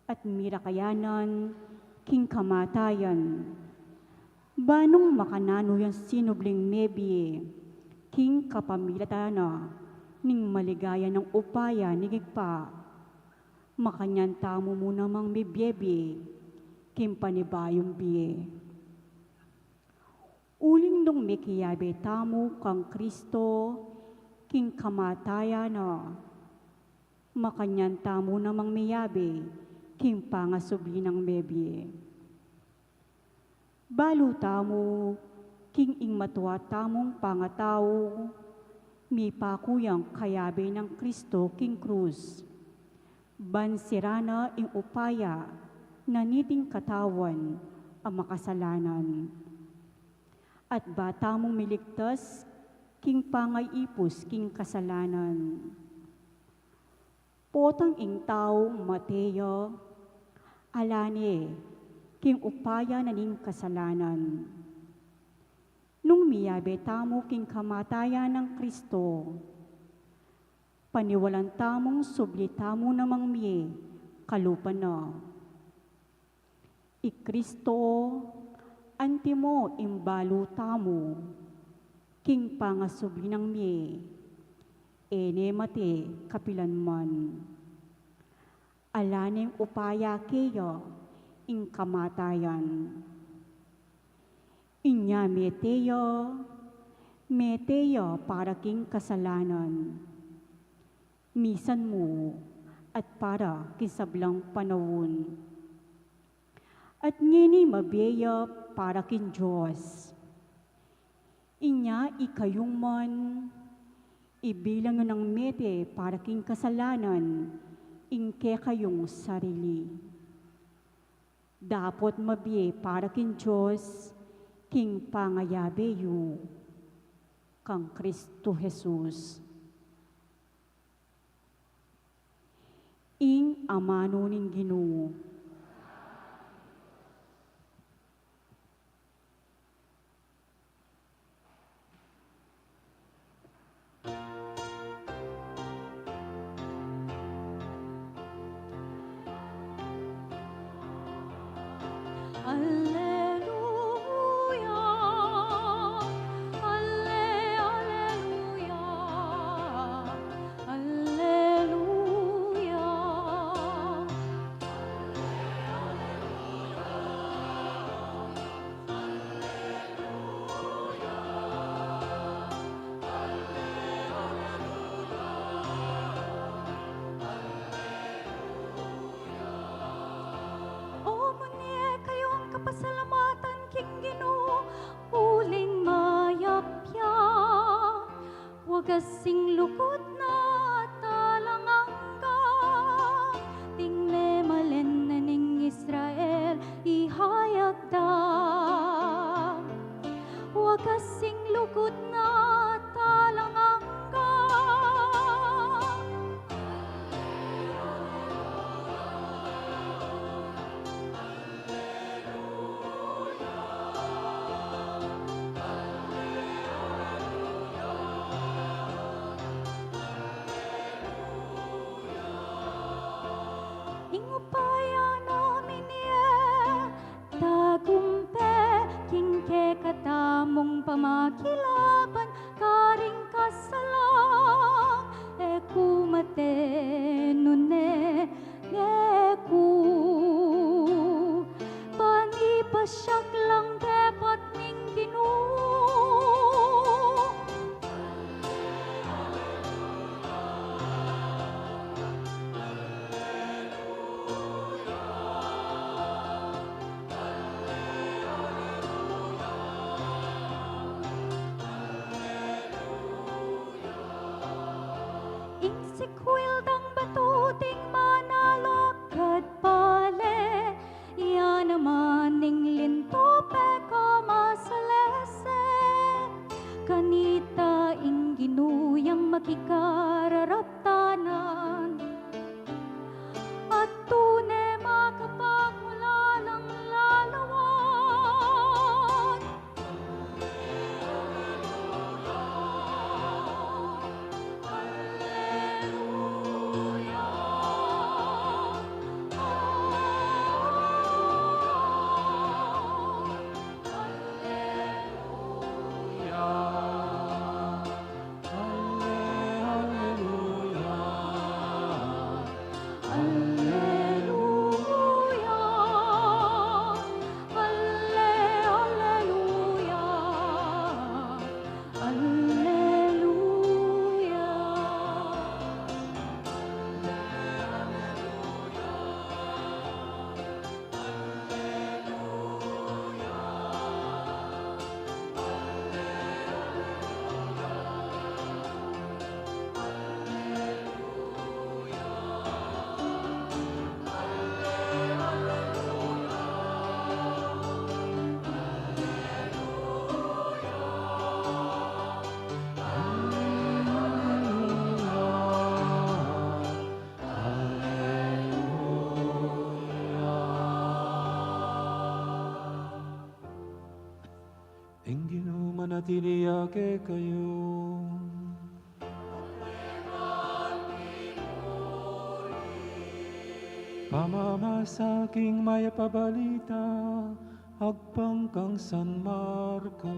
at mirakayanan, king kamatayan. Banong makanano yung sinubling mebye, king kapamilatana, ning maligaya ng upaya nigigpa. Makanyan tamo mo namang mebyebe, king panibayong biye. Uling nung mekiyabe tamo kang Kristo, king kamatayana. Makanyan tamo namang miyabe, king pangasubli ng mebye. Balo tamo, king ing matwa tamong pangatao, mi pakuyang kayabe ng Kristo king krus. Bansirana ing upaya, naniting katawan, ang makasalanan. At bata mong miligtas, king pangay-ipos king kasalanan. Potang ing tao, Mateo, alane, king upaya na ning kasalanan. miyabe tamo king kamatayan ng Kristo. Paniwalan tamong subli tamo namang miye, kalupan na. I Kristo, antimo imbalo tamo, king pangasubli ng miye, ene mate kapilan man. Alaning upaya keyo, ing kamatayan. Inya meteyo para king kasalanan. Misan mo at para kisablang panahon. At ngini mabiya para kin Diyos. Inya ikayong man, ibilang ng mete para king kasalanan, ingke kayong sarili. Dapat mabiye para kin Diyos, king pangayabe yu, kang Kristo Jesus. Ing amano ning Ginoo. Alleluia, alleluia, alleluia. O munie kayong kapasalamatan king Ginoo, uling mayapya. Wagasing lukot na talangangga, tingle malen na ning Israel ihayag da. Wagasing lukot na talangangga. Ingupaya namin tagumpe, kingke katamong pamakilaban, karing kasalang, ekumate nune, neku. Panipasyak lang dapat ning Ginoo. Insikwil dang batuting manalakad pale, iya naman ning linto peka masalese. Kanita ing ginuyang makikararaptanan, at tune makapagmulalang lalawan. Alleluia. Ing ginumanatili ake kayo. Pamamasaking may pabalita, agpang kang San Marcos.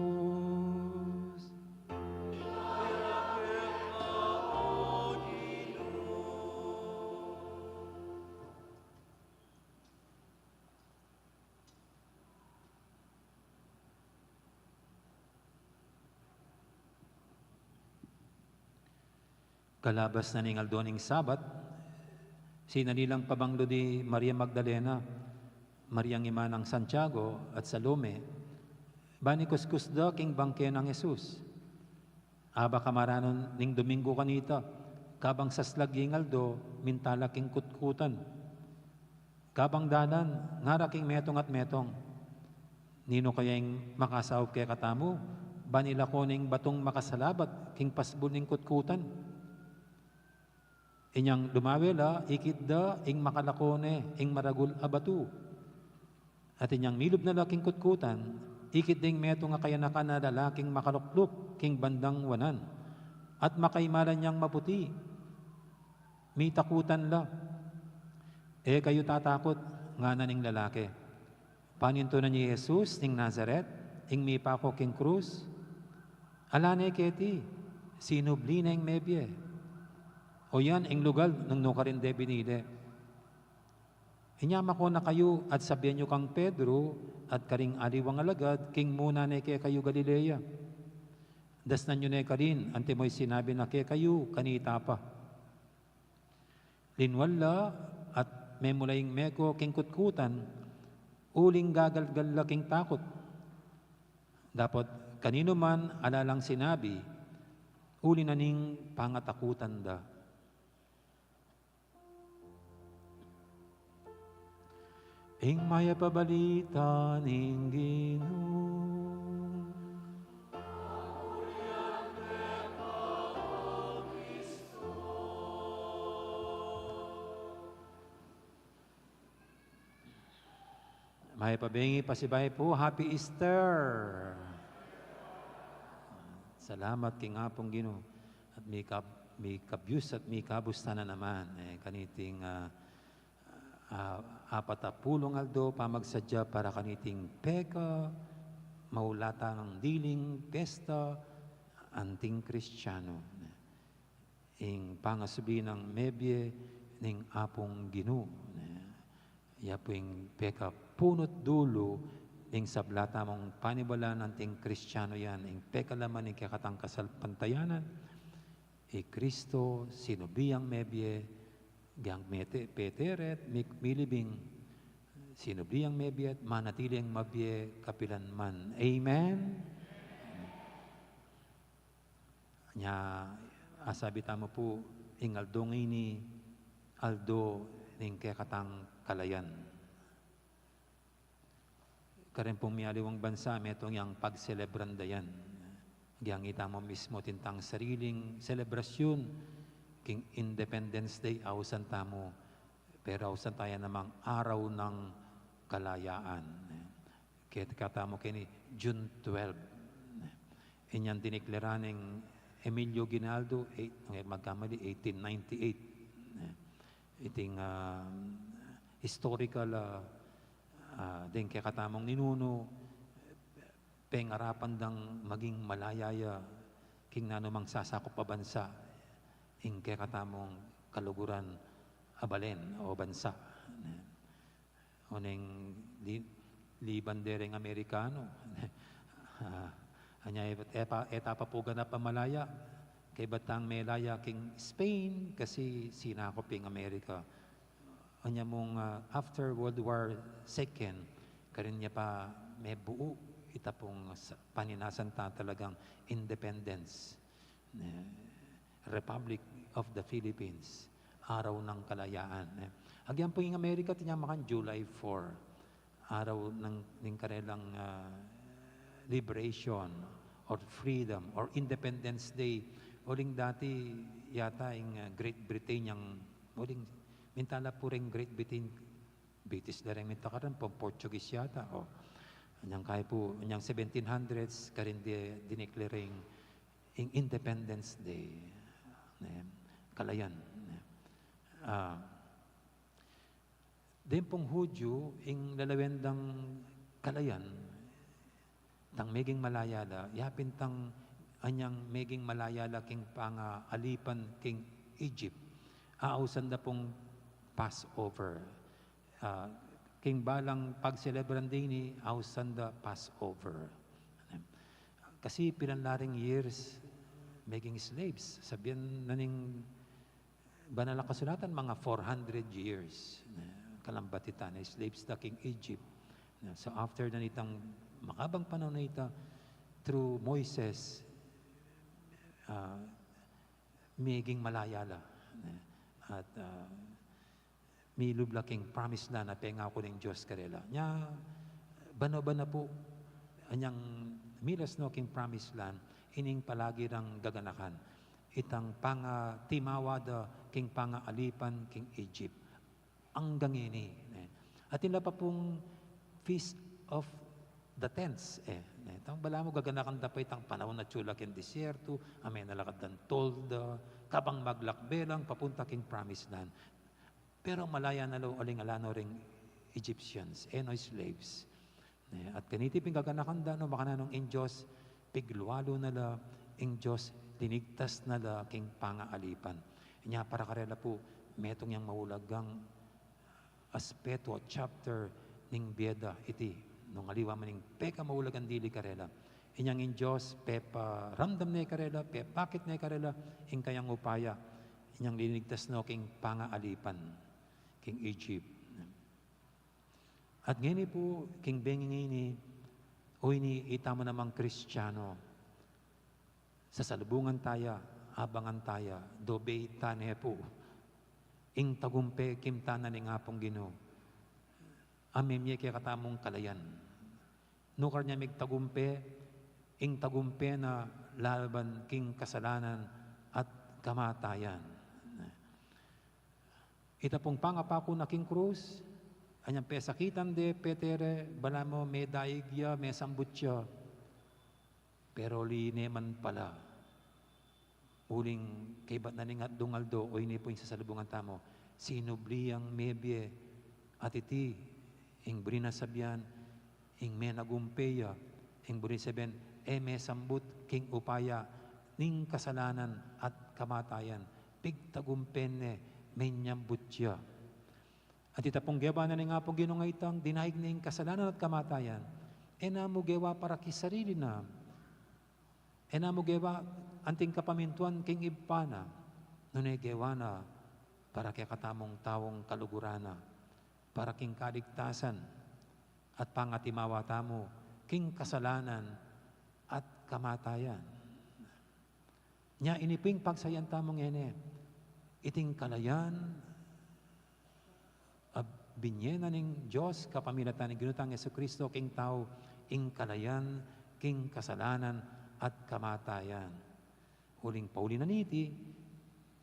Kalabas na ning aldoning Sabat, sinanilang pabanglo di Maria Magdalena, Maria ng Ima ng Santiago at Salome, bani kuskus da king bangke ng Jesus. Aba kamaranon ning Domingo kanita, kabang saslag aldo, mintala king kutkutan. Kabang dalan, ngara king metong at metong. Nino kayang makasaop kay katamu, banila ko ning batong makasalabat, king pasbul ning kutkutan. Inyang dumawela, ikitda, ing makalakone, ing maragul abatu. At inyang milub na laking kutkutan, ikit ding meto nga kayanakan na lalaking makalukluk, king bandang wanan. At makaimalan niyang maputi. May takutan la. Kayo tatakot, nga na ning lalaki. Paninto na ni Jesus, ning Nazaret, ing may pako king krus. Alane keti, sinubli na ing mebye. O yan, ang lugal ng nukarinde binide. Inyama ko na kayo at sabihan nyo kang Pedro at karing aliwang alagad, king muna na kaya kayo Galilea. Dasnan nyo na karin, ante mo'y sinabi na kaya kayo, kanita pa. Linwala at memulaing meko king kutkutan, uling gagalgal king takot. Dapat kanino man alalang sinabi, uli na ning pangatakutan da. Ing maya pabalita ning Ginoo. Maya pabengi pasibay po, Happy Easter! Salamat king apong Ginoo. At may kabyus at may kabusta na naman. Kaniting apatapulong aldo pamagsadya para kaniting peka, maulata ng diling pesta, anting Kristiyano. Ing pangasubi ng mebye, ning apong Ginoo. Ya po ing peka punot dulo, ing sablata mong panibala ng ting Kristiyano yan, ing peka laman ing kakatang kasal pantayanan, Kristo, sinubiyang mebye, Gang peteret, milibing, sinubliyang mebyet, manatiling mabye, kapilan man. Amen? Nya, asabi tamo po, ingaldong ini, aldo, ning kekatang kalayan. Karen pong mialiwang bansa, metong yang pagselebran dayan. Giyang ita mo mismo tintang sariling selebrasyon, king Independence Day, ausan tamo, pero ausan tayo namang araw ng kalayaan. Kaya kata mo kini June 12. Inyang diniklaraning Emilio Ginaldo, magkamali, 1898. Iting historical din kaya katamong ninuno, pengarapan dang maging malayaya, king nanumang sasakop pa bansa, ing kaya katamong kaluguran abalen o bansa. O ning libandereng Amerikano. Anya etapa po ganap pamalaya. Kay batang melaya king Spain kasi sinakop ing Amerika. Anya mong after World War II, karin niya pa may buo itapong paninasan ta talagang independence. Republic of the Philippines, araw ng kalayaan. Agyan po yung Amerika, tinyamakan July 4, araw ng karelang liberation or freedom or Independence Day. Uling dati yata yung Great Britain, yung uling mintala po rin Great Britain, British na rin mintakaran po, Portuguese yata. Anyang kaya po, anyang 1700s, karin dineclaring in Independence Day. Kalayan. Din pong Hudyo, ing lalawendang kalayan, tang meging malayala, yapin tang anyang meging malayala king panga alipan king Egypt, aausan da pong Passover. King balang pagselebran din ni ausan da Passover. Kasi pinanlaring years, making slaves. Sabihan na ning banal na kasulatan, mga 400 years. Kalambatitan, na slaves da king Egypt. So after na nitang makabang panahon na ita, through Moises, maging malayala. At may lublaking promise na penga ko ng Diyos karela. Nya, bano-bana po, anyang milas no king promise land, ining palagi ng gaganakan. Itang panga timawada king panga alipan king Egypt. Ang gangini. At ila pa pong Feast of the Tents. Itang bala mo gaganakan da pa itang panahon na tsulak yung desierto, amay nalakad ng tolda, kabang maglakbelang papunta king promise land. Pero malaya na lo aling-alano ring Egyptians, enoy slaves. At kaniti pinggaganakan da, no, makananong in Diyos, pigluwalo na la, in Diyos, tinigtas na la, king pangaalipan. Inya para karela po, metong yang maulagang aspeto at chapter ning bieda iti, nung aliwa maning peka maulagan dili karela. Inyang in Diyos, pepa ramdam na karela, pepakit na karela, ing kayang upaya, inyang linigtas no, king pangaalipan. King Egypt. At ngayon po, King Bengini, o ini itama namang Kristiyano, sa salubungan taya, abangan taya, dobe tane po, ing tagumpe, kimtanan ni nga pong Ginoo, amemye kaya katamong kalayan. Nukar niya mig tagumpe, ing tagumpe na laban king kasalanan at kamatayan. Ita pong pangapako na king krus, anyang pesakitan de petere, balamo may daigya, may sambutya. Pero lineman pala, uling kay ba't naningat dungaldo, o ini po yung sasalubungan tamo, sinubliyang mebye, at iti, ing brina sabyan, ing may nagumpeya, ing brina sabyan, may sambut king upaya, ning kasalanan at kamatayan, pigtagumpene, may nyambutya. At itapong gewa na nga po ginungaitang dinaig ning kasalanan at kamatayan, mo gewa para kisarili na, mo gewa anting kapamintuan king ibpana, nunay gewa na para kaya katamong tawong kalugurana, para king kaligtasan, at pangatimawa tamo, king kasalanan at kamatayan. Nya iniping pagsayan tamong ene, iting kalayan, binyena ning Diyos, kapamilatan ni Ginutang Jesucristo, king tao, ing kalayan, king kasalanan, at kamatayan. Huling pauli na niti,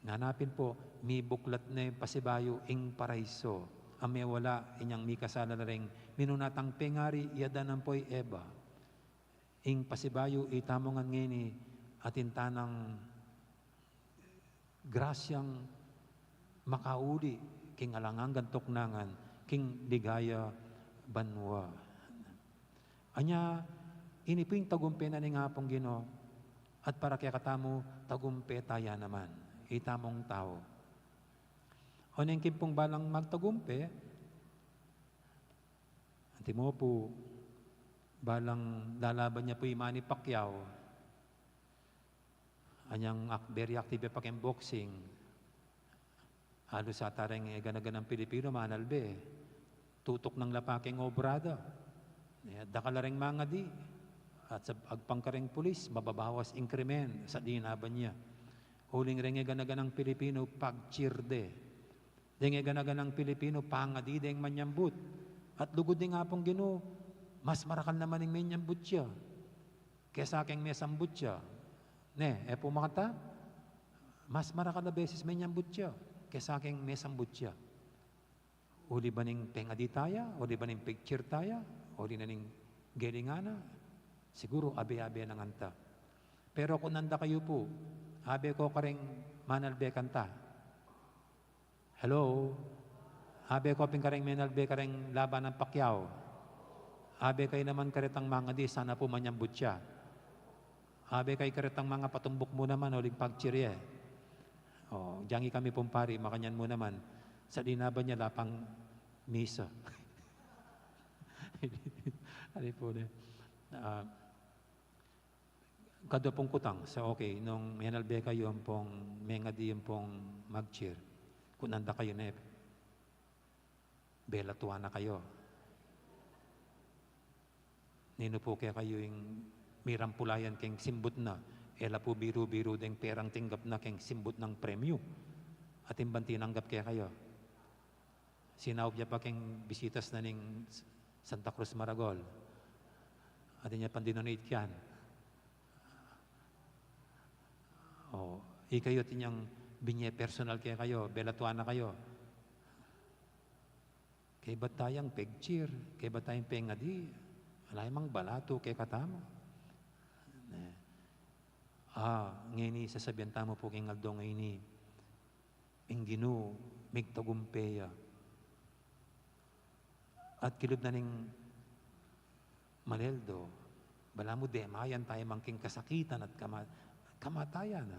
nanapin po, may buklat na pasibayo, ing paraiso, ame wala, inyang mi kasala na ring, minunatang pengari, yadanan po'y eba. Ing pasibayo, itamongan ngini, atin tanang grasyang makauli, king alangang tuknangan, king ligaya banwa. Anya, iniping tagumpe na ni nga pong Ginoo, at para kaya katamo, tagumpe taya naman, itamong tao. O nang kimpong balang magtagumpe, anti mo po, balang lalaban niya po yung Manny Pacquiao, anyang very active pa kayong boxing, halos sa tarang ganaganang Pilipino, manalbe, tutok ng lapaking obrada, dakalaring mga di, at sa agpangkaring pulis, mababawas inkrimen sa dinaban niya. Huling rin ganaganang Pilipino, pagchirde, ding ganaganang Pilipino, pangadi, ding manyambut, at lugod din nga pong Ginoo, mas marakal naman yung manyambut siya, kesa aking mesambut siya. Po makata, mas marakal na beses manyambut siya, kesa aking mesambut siya. Uli ba ning pengadi taya? Uli ba ning picture taya? Uli na ning Geli nga na, siguro abe-abe ng anta. Pero kung nanda kayo po, abe ko karing manalbe kanta. Hello? Abe ko karing manalbe karing laban ng Pacquiao. Abe kayo naman karitang mga di, sana po manyambut siya. Abe kayo karitang mga patumbok mo naman, uling pagchirye. O, diyangi kami pumpari, makanyan mo naman. Sa dinaban niya, lapang misa. Ano po na? Kado pong kutang, so okay, nung menalbe kayo yung pong, mengadi yung pong magcheer, kung nanda kayo na bela tuwa na kayo. Nino po kaya kayo yung mirampulayan keng simbot na, ela po biro-biro deng perang tinggap na keng simbot ng premyo. At imban tinanggap kaya kayo. Sinawag niya pa keng bisitas na ning Santa Cruz Maragol. At niya pandinonate yan. O, ikayo tinyang binye personal kaya kayo, belatuan na kayo. Kay batayang pegcheer, kay batayang pengadi, alay mang balato kay katamo. Ngayon sasabihan tamo po kay ngaldo ngayon inginu, migtagumpeya. At kilod na ning Maneldo, bala mo demayan tayo mangking kasakitan at kamatayan na.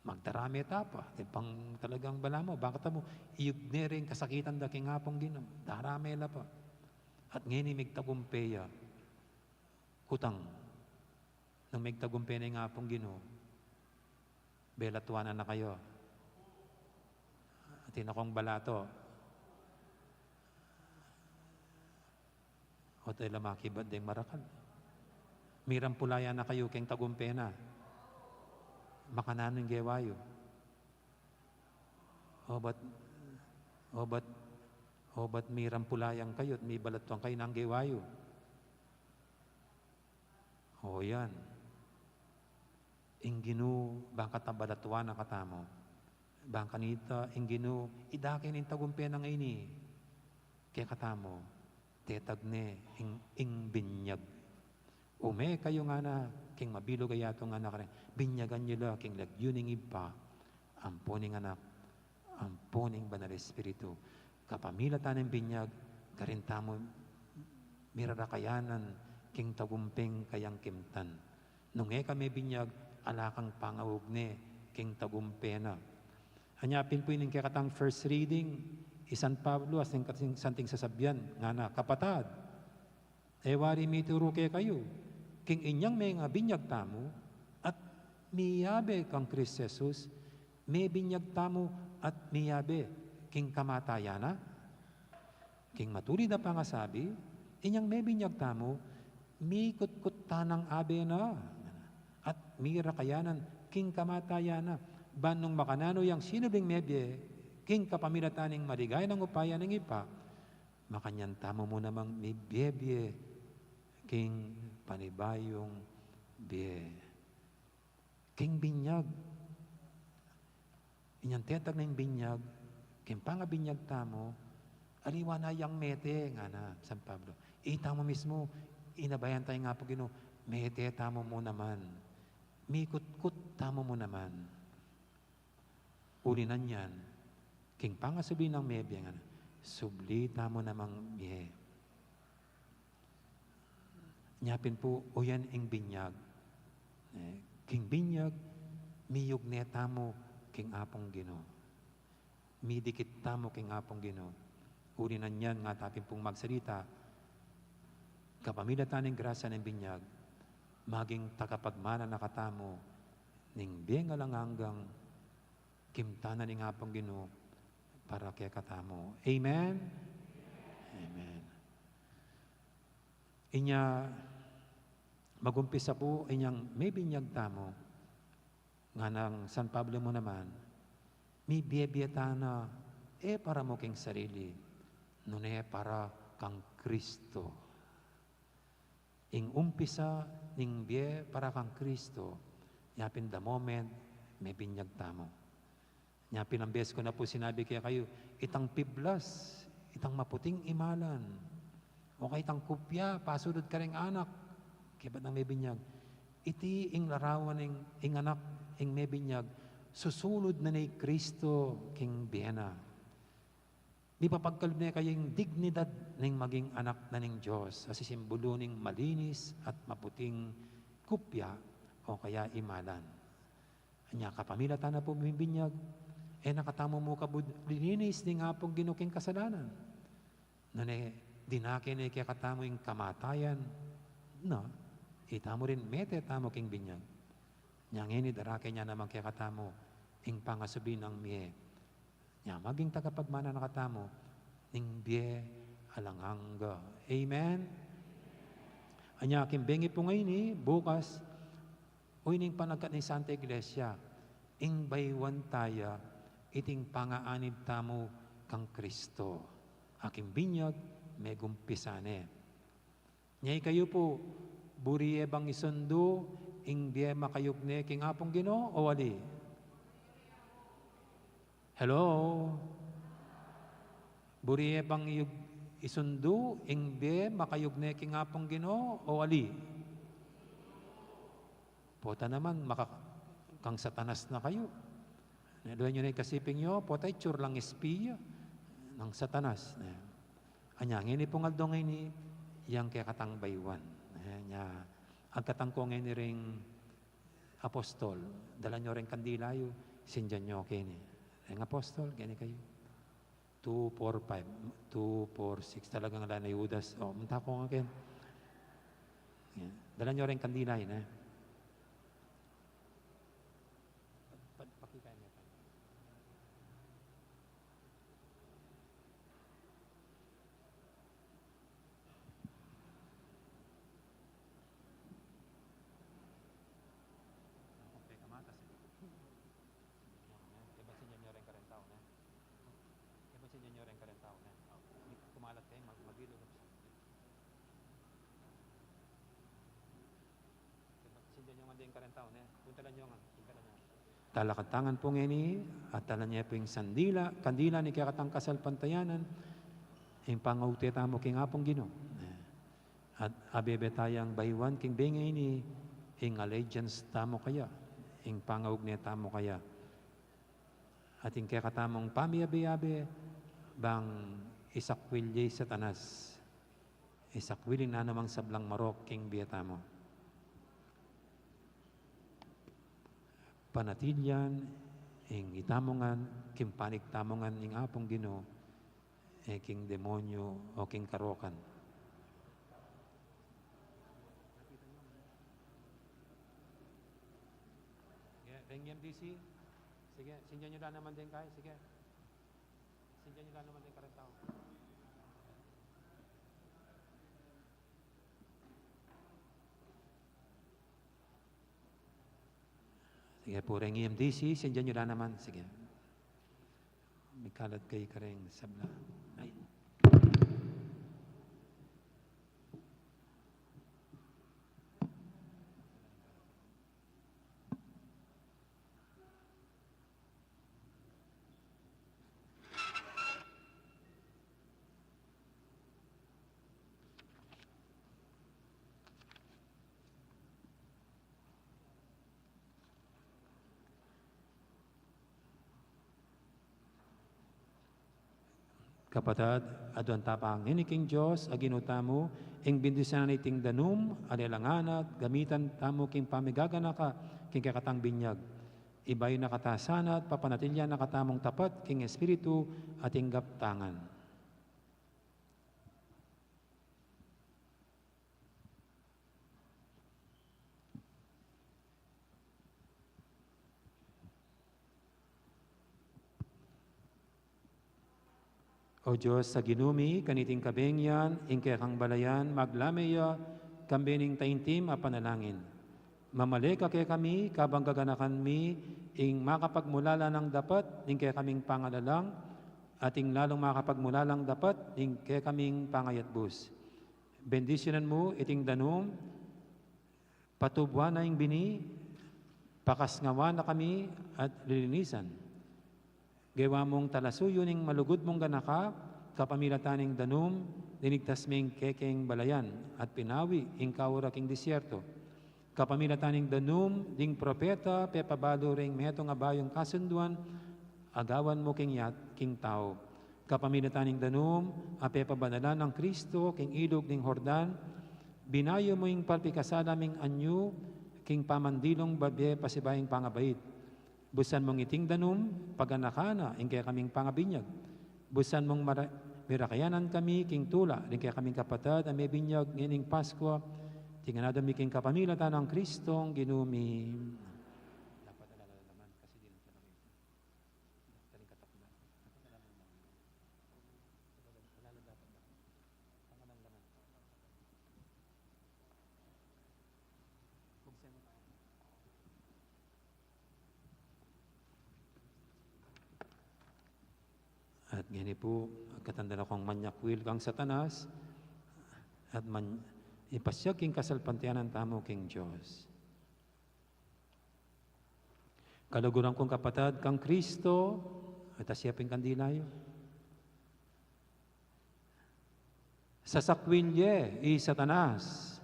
Magdarami tapa, pang talagang bala mo, bakit mo, iyugnerin kasakitan da king hapong ginom, darami la pa. At ngayon migtagumpeya, kutang, nang migtagumpeya na yung hapong ginom, belatuanan na kayo. At inakong balato, o tayo lamakibad ding marakal. Mirang pulaya na kayo keng tagumpe na. Makananong gewayo. O ba't mirang pulayang kayo at may balatuang kayo ng gewayo. O yan. Inginu, bangka tabalatuan na katamo. Bangka nita, inginu, idakin yung tagumpe ng ini. Kaya katamo. Tetagne ing binyag. Ume kayo nga na, king mabilo gayato nga na kare, binyagan nyo la, king lagyuning iba, amponing anak, amponing banal espiritu. Kapamilatan ng binyag, karintamo, mirarakayanan, king tagumpeng kayang kimtan. Nung kami binyag, alakang pangawugne, king tagumpena. Hanyapin po yung kakatang first reading, San Pablo as ng santing sasabyan nga na kapatad wari mituro kayo king inyang may nga binyag tamo at miyabe kang Christ Jesus may binyag tamo at miyabe king kamatayana king matuli na pangasabi inyang may binyag tamo mikut-kut tanang abe na at mirakayanan king kamatayana banong makanano yang sinubing mebye king kapamilataning maligay ng upaya ng ipa, makanyan tamo mo namang may biyebye, king panibayong biye. King binyag, inyang tetag na yung binyag, king pangabinyag tamo, aliwan na yung mete, nga na, San Pablo. Ita mo mismo, inabayan tayo nga po gino, mete tamo mo naman, mikut-kut tamo mo naman. Ulinan yan, king pangasubli ng mebye nga, sublita mo namang miye. Nyapin po, o yan ing binyag. King binyag, miyog neta mo, king apong gino. Midikit tamo, king apong gino. Ulinan yan nga tapin pong magsalita, kapamilatan ng grasya ng binyag, maging takapagmana na katamo, ning benga lang hanggang kimtanan ng apong gino, para kaya katamo. Amen? Amen. Inya, magumpisa po, inyang may binyag tamo, nga ng San Pablo mo naman, may biyebiyata na, para mo king sarili, nune para kang Kristo. Ing umpisa, ning biye para kang Kristo, yapin the moment, may binyag tamo. Nya pinambes ko na po sinabi kaya kayo, itang piblas, itang maputing imalan. O kay tang kopya, pasulod ka rin anak. Kaya ba't nang may binyag? Iti ing larawan ing anak, ing may binyag, susunod na ni Kristo king biyena. Di pa pagkalod niya kayong dignidad ng maging anak na ng Diyos, kasi simbolo ng malinis at maputing kupya o kaya imalan. Anya kapamilatan na po binyag, nakatamo mo kabud lininis ng apong ginuking kasalanan. Dinakin kaya katamo yung kamatayan, no? Itamo rin mete tamo king binyag. Nyangini darake niya naman kaya katamo ing pangasubi ng miye. Nya maging tagapagmana nakatamo ning biye alanganga. Amen. Anya kimbengi po ngayon bukas uy ning panagkat ni Santa Iglesia ing baywan taya iting pangaanib tamo kang Kristo. Aking binyag may gumpisane. Nyay kayo po buriye bang isundo ing biye makayugne king apong Ginoo o wali? Hello? Buriye bang isundo ing biye makayugne king apong Ginoo o wali? Pota naman kang satanas na kayo. Naduhan nyo na kasiping nyo, potay tsur lang espiya ng satanas. Anyangin ni pungal ni yang kaya katang baywan. Agkatang ko ngayon ni ring apostol, dala nyo rin kandilayo, sindyan nyo kini. Ang apostol, gani kayo. 2, 4, 5, 2, 4, 6, talagang ala na Judas. Munta ko nga kayo. Dala nyo rin kandilayo na. Talakatangan po ngini at talan niya po yung kandila ni kakatang kasal pantayanan, yung pangauti tamo king apong Ginoo. At abebe tayang baywan king bengay ni ing allegiance tamo kaya, ing pangaug niya tamo kaya. At ing kakatamong pamiyabe-yabe bang isakwilye sa tanas. Isakwilin na namang sablang marok king biyatamo. Panatilyan, ing itamongan, kimpanik tamongan ing apong Ginoo, king demonyo o king karokan. Ring MDC, sige, sindyan nyo lang naman din kayo, sige. Sindyan nyo lang naman din karentaw. Sige po, ring EMDC, sindyan nyo lang naman. Sige. May kalat kayo ka rin sabla. Ay. Kapatid, adwan tapang iniking Diyos, aginutamo, ing bindisan iting danum, alilanganat, gamitan tamo king pamigagana ka, king kakatang binyag. Ibay nakatasanat, papanatilya nakatamong tapat, king espiritu, at ing gaptangan. O Diyos sa ginumi, kaniting kabengyan, ingke kang balayan, maglameya, kambening taintim a panalangin. Mamaleka kay kami, kabang gaganakan mi, ing makapagmulala ng dapat, ingke kaming pangalalang, at ing lalong makapagmulalang dapat, ingke kaming pangayatbus. Bendisyonan mo, iting danum, patubwan na ing bini, pakasngawa na kami, at lilinisan. Gawa mong talasuyo ning malugod mong ganaka, kapamilataning danum, dinigtas ming kekeng balayan, at pinawi ing kawura king disyerto. Kapamilataning danum, ding propeta, pepabalo ring meto nga bayong kasunduan, agawan mo king yat, king tao. Kapamilataning danum, apepabanalan ng Kristo, king ilog ning Hordan, binayo mo ing palpikasada ming anyo, king pamandilong babye pasibaying pangabait. Busan mong iting danum, paganakana, ing kaya kaming pangabinyag. Busan mong mirakayanan kami, king tula, ing kaya kaming kapatad, ang may binyag, ngining Pasko, tinganada mi king kapamilatan ng Kristong ginumi. At gani po, katanda na kong manyakwil kang satanas, at ipasyag king kasalpantianan tamo king Diyos. Kaluguran kong kapatad kang Kristo, at asyaping kandilayo. Sasakwilye, satanas.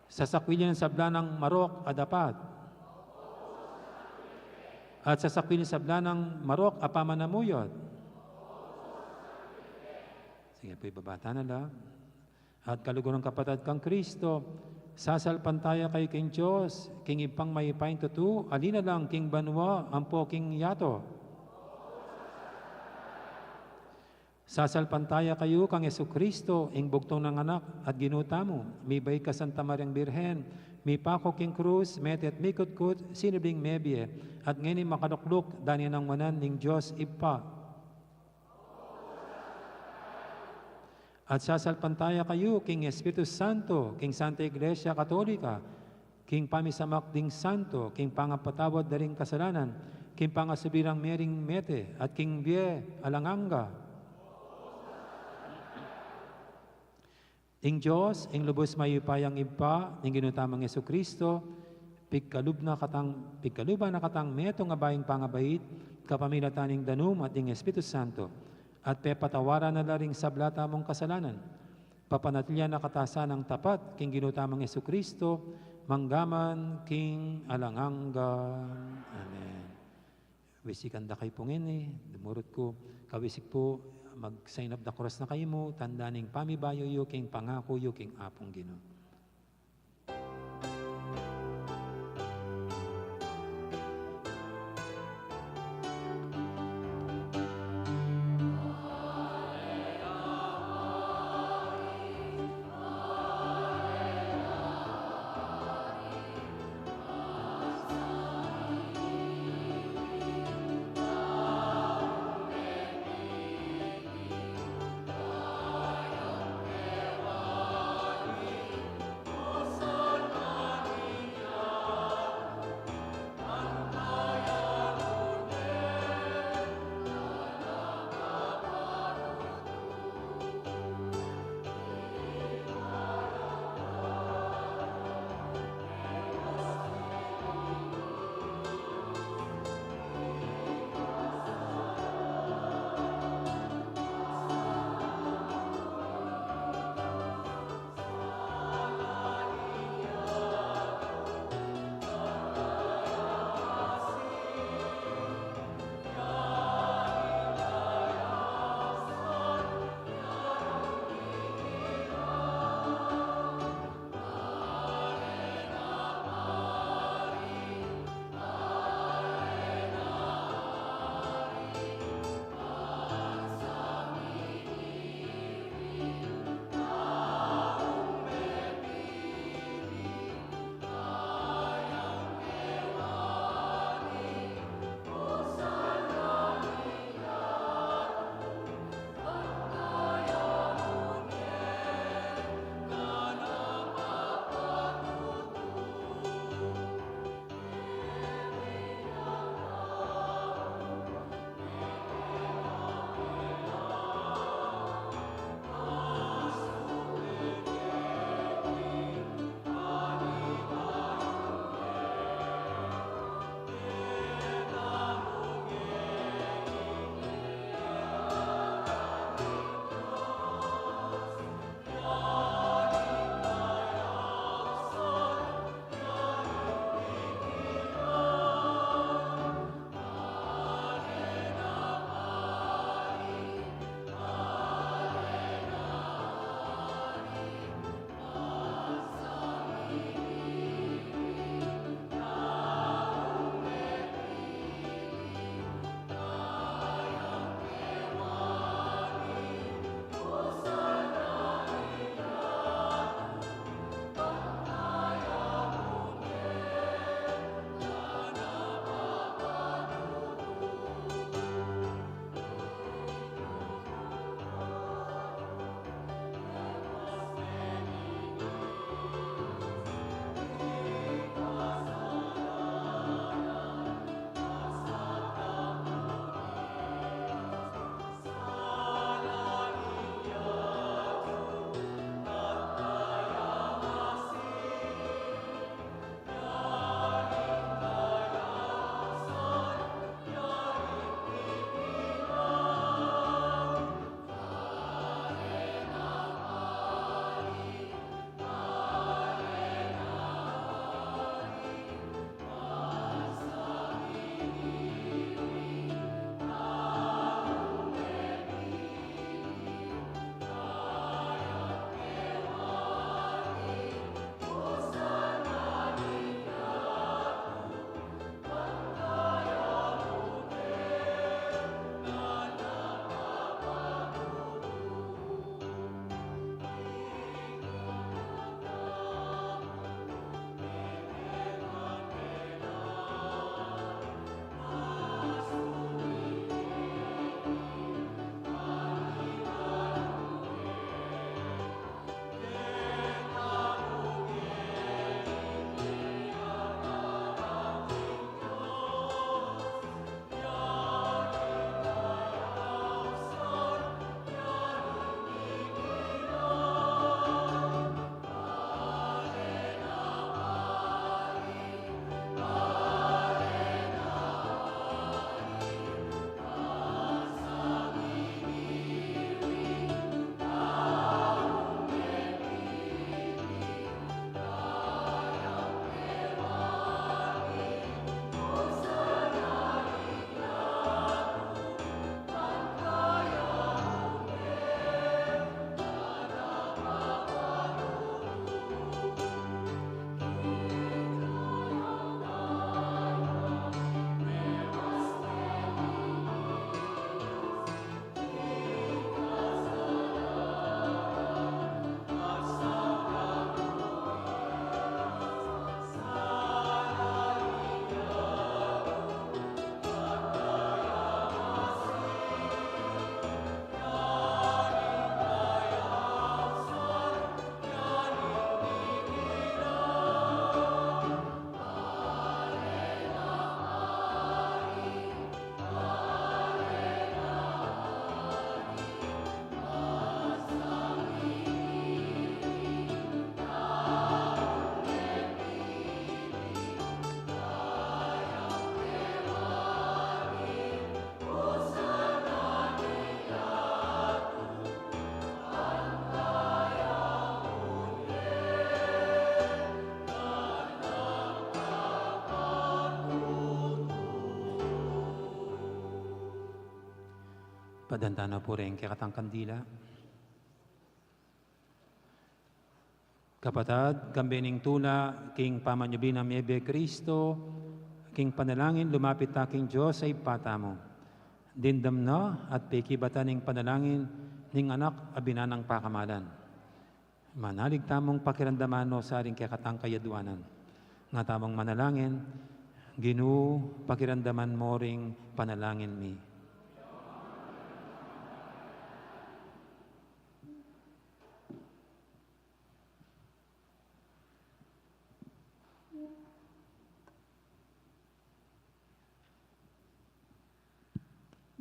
Sasakwilye ng sabla ng marok adapat. At sasakwilye ng sabla ng marok apamanamuyot. Sige po, ibabata na lang. At kaluguran kapatad kang Kristo, sasalpantaya kay king Diyos, king ipang maipain tutu, alina lang king banwa, ampo king yato. Sasalpantaya kayo kang Yesu Kristo, ing bugtong ng anak at ginuta mo, may bay ka Santa Mariang Birhen, may pako king krus, metet mikot-kot, sinibling mebye, at ngayon makadukluk, dani ng wanan ning Diyos ipa. At sasalpantaya kayo, king Espiritu Santo, king Santa Iglesia Katolika, king pamisamak ding Santo, king pangapatawad daring kasalanan, king pangasubirang mering mete, at king bie alanganga. Ing Diyos, ing lubos mayupayang ipa, ing ginutamang Yesu Kristo, pigkaluba na katang meto nga baying pangabait, kapamilataning danum at ing Espiritu Santo, at pepatawaran na laring sablata mong kasalanan. Papanatilian na katasan ng tapat, king ginutamang Yesu Kristo, manggaman king alanganga. Amen. Wisikan da kay pungin dumurot ko, kawisik po, mag-sign up da cross na kayo mo, tandaning pamibayo yu, king pangako yu, king apong Ginoo. Kadantana po rin kakatang kandila. Kapatad, kambining tula, king pamanyubin ng Miebe Kristo, king panalangin, lumapit taking Diyos ay pata mo. Dindam na at pikibata ning panalangin, ning anak abinanang pakamalan. Manalig tamong pakiramdaman no sa ring kakatang kayadwanan. Nga tamang manalangin, Ginoo, pakiramdaman mo ring panalangin mi.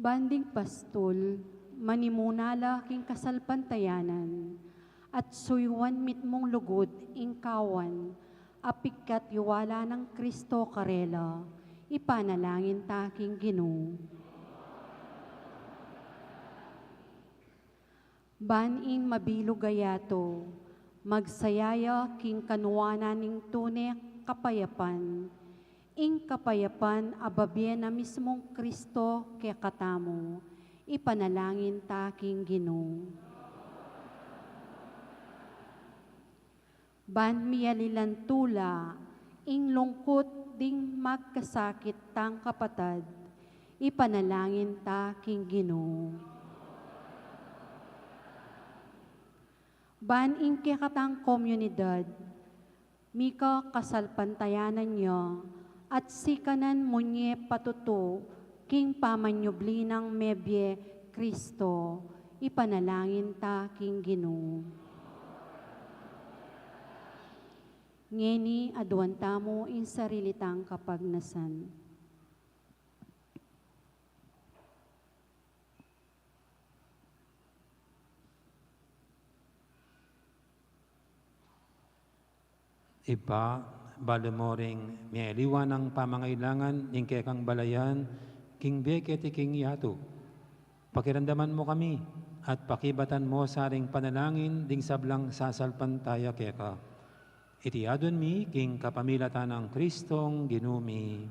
Banding pastol, manimunala king kasalpantayanan, at suywan mit mong lugod ingkawan, apikat yuwala ng Kristo karela, ipanalangin taking Ginoo. Banin mabilo gayato, magsayaya king kanuwanan ning tunek kapayapan, ing kapayapan ababyen na mismong Kristo kaya katamo, ipanalangin taking Ginoo. Ban miyalilan tula, ing lungkot ding magkasakit tang kapatad, ipanalangin taking Ginoo. Ban ing kikatang komunidad, mika kasalpantayanan niya, at sikanan munye patuto, king pamanyubli ng Mebye Kristo, ipanalangin taking Ginoo. Ngeni adwanta mo in sarilitang kapagnasan. Ipa, balo mo ring mialiwan ng pamangailangan, ning kekang balayan, king beket king yato. Pakiramdaman mo kami, at pakibatan mo sa ring panalangin, ding sablang sasalpan tayo keka. Itiadon mi, king kapamilatan ng Kristong ginumi.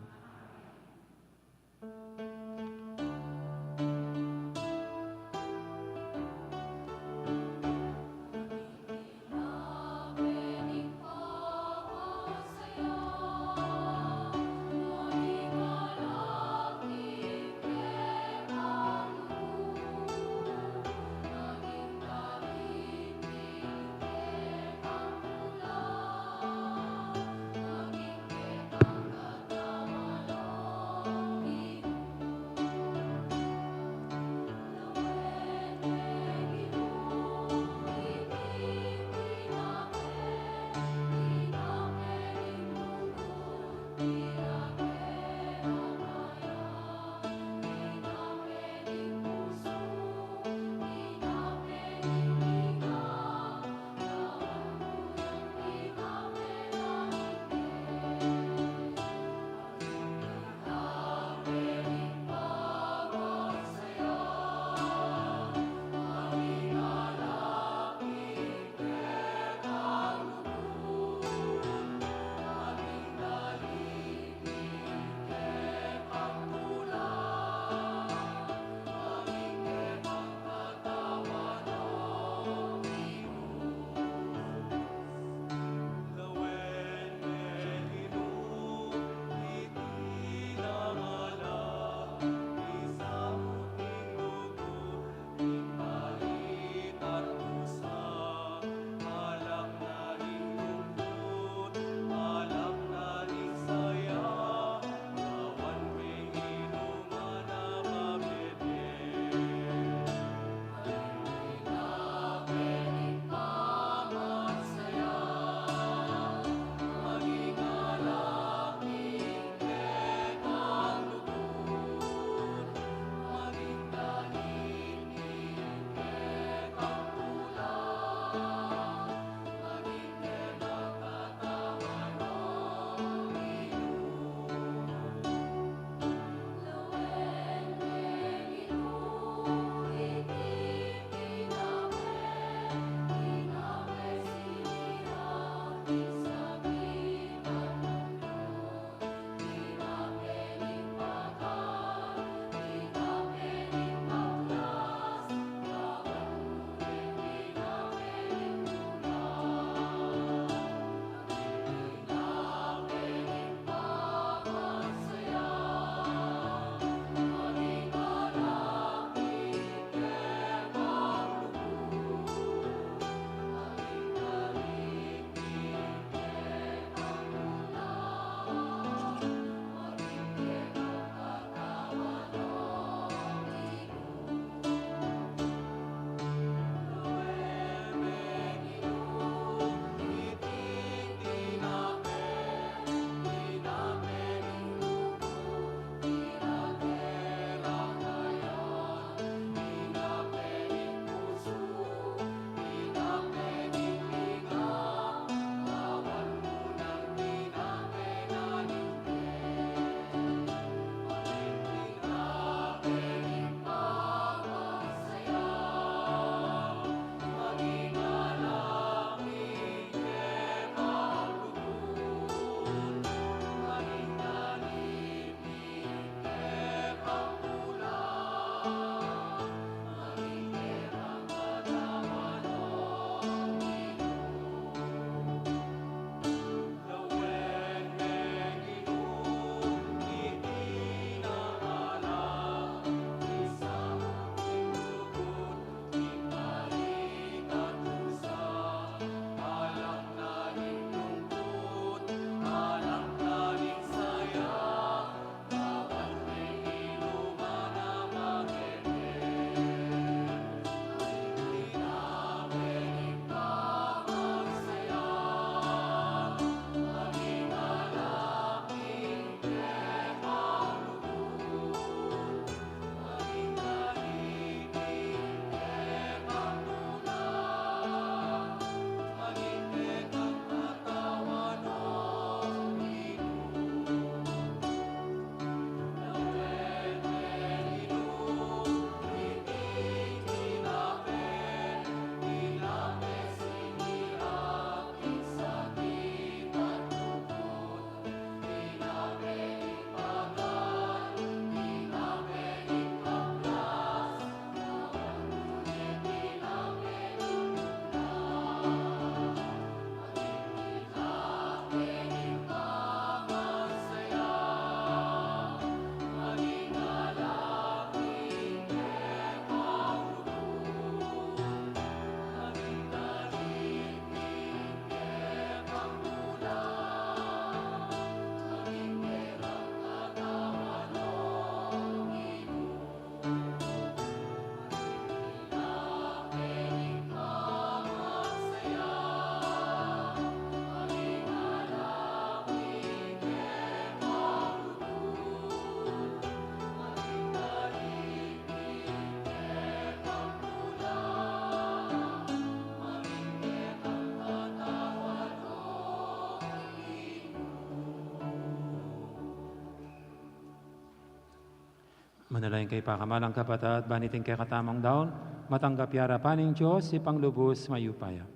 Manalayin kay pakamalang kapatat, baniting kay katamang daon, matanggap yara paning Diyos, si panglubos mayupaya.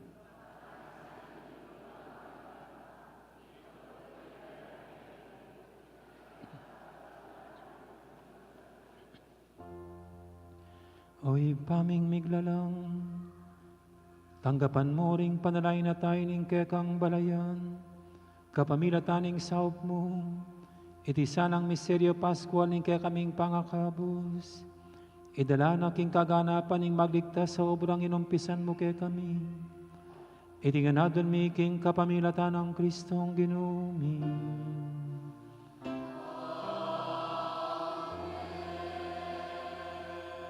Oy paming miglalang, tanggapan mo ring panalay na tayo ning kekang balayan, kapamila taning saup mo, iti sanang misteryo Pascual ning kekaming pangakabos, idala na king kaganapan ning magligtas sa obrang inumpisan mo kay kami, iti ganadon mi king kapamila tanang Kristong Ginumi.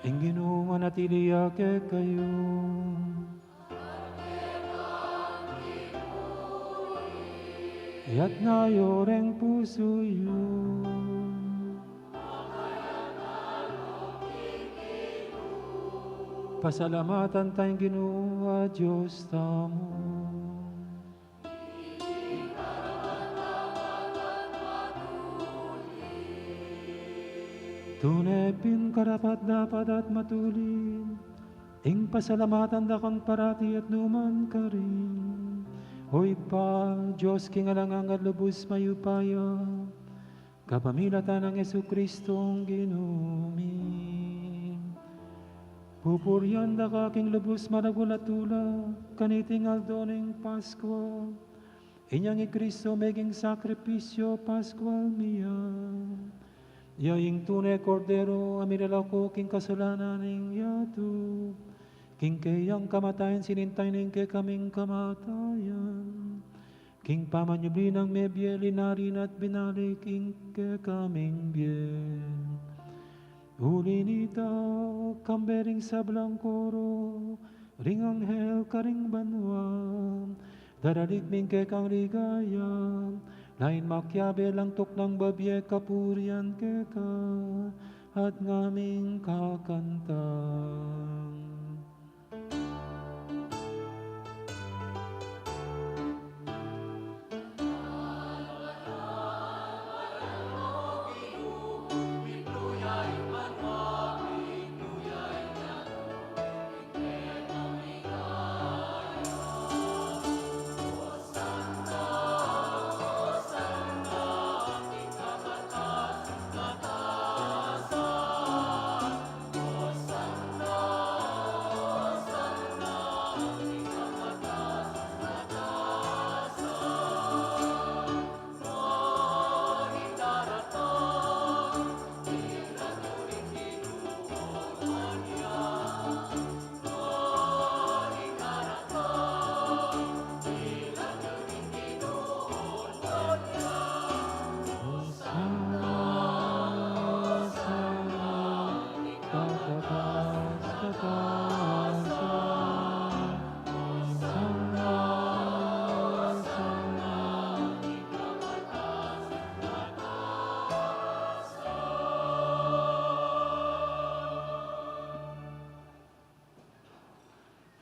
Ing Ginoo natiliya ke kayo. Iyat ngayo reng puso yu. Pasalamatan tayong Ginoo Diyos tamo. Tunay pin karapat dapat at matulin, ing pasalamatan dakang parati at numan ka rin. Hoy pa, Diyos kingalangang at lubos mayupaya, kapamilatan ng Jesucristong Ginumi. Pupuryan da kaking lubos maragulatula, kaniting aldoning Pasko, inyang Kristo meging sakripisyo Pascual miya. Yaing tunay kordero, amirala ko king kasalanan ning yato, king kayang kamatayan sinintay ning kay kaming kamatayan, king pamanyubli ng mebye linarin at binalik king kay kaming bien. Uli nita, kambering sa blangkoro, ring anghel karing banwa, daralig ming kay kang ligaya, lain makyabe lang tok ng babye kapurian keka at ngaming kakantang.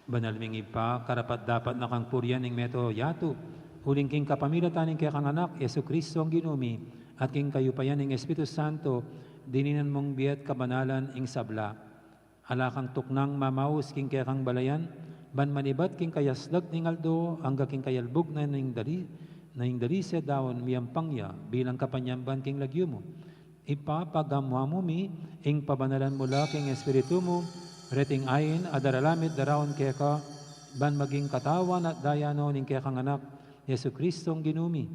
Banalming ipa, karapat dapat na kang puryan ning meto yato, huling king kapamilatan ning kay kang anak, Yesu Kristo ang Ginumi, at king kayupayan ning Espiritu Santo, dininan mong biyat kabanalan ing sabla. Alakang tuknang mamaus king kay kang balayan, ban manibat king kayasdag ning aldo, hangga king kayalbog na ning dali sa daon miyampangya, bilang kapanyamban king lagyo mo. Ipapagamwa mo mi, ing pabanalan mula king Espiritu mo, reting ayin adaralamit darawon keka, ban maging katawan at dayano ning kaya kang anak, Yesu Kristong Ginumi.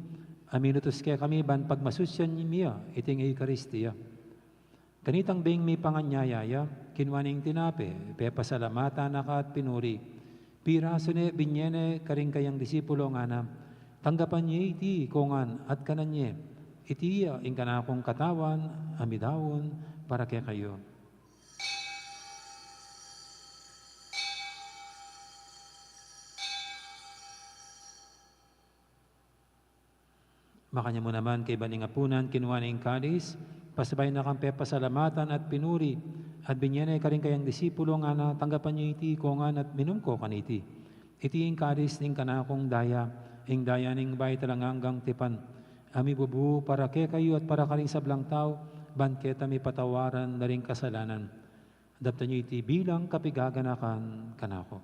Aminutos kaya kami ban pagmasusyan niya, iting Eucharistia. Kanitang bing mi panganyayaya, kinwaning tinape, pepasalamata na ka at pinuri. Piraso ne binyene karing kayang disipulo nga na, tanggapan niya iti kongan at kananye, itiya ing kanakong katawan, amidawon, para kaya kayo. Makanya mo naman kay baningapunan, kinuha ng kalis, pasabay na kang pasalamatan at pinuri, at binyanay ka rin kayang disipulo nga na tanggapan niyo iti kongan at minum ko kaniti. Iti ing kalis ning kanakong daya, ing daya ning bay talang hanggang tipan. Ami bubu para kay kayo at para karing sablang tao, bangketa mi patawaran na rin kasalanan. Adaptan niyo iti bilang kapigaganakan kanako.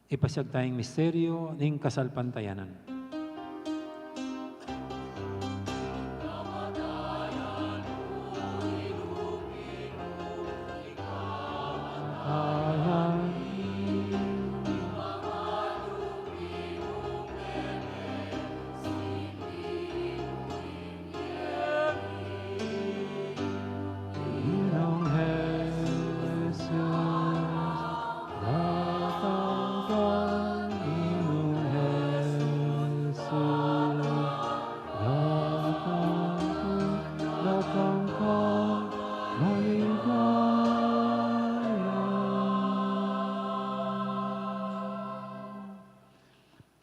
Ipasag tayong misteryo ng kasalpantayanan.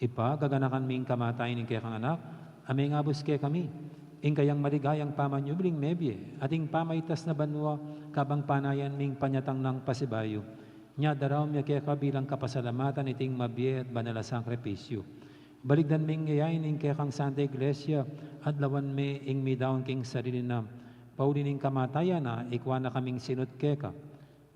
Ipagaganakan ming kamatayin ng kayang anak, aming abos kay kami. Ing kayang maligayang pamanyubling mebye, ating pamaitas na banwa, kabang panayan ming panyatang ng pasibayo. Nya daraw miya kaya bilang kapasalamatan iting mabye at banala sakripisyo. Baligdan ming ngayayin ing kayang Santa Iglesia, at lawan me ing midaon king sarili na, pauli ning kamatayan na, ikwa na kaming sinut keka.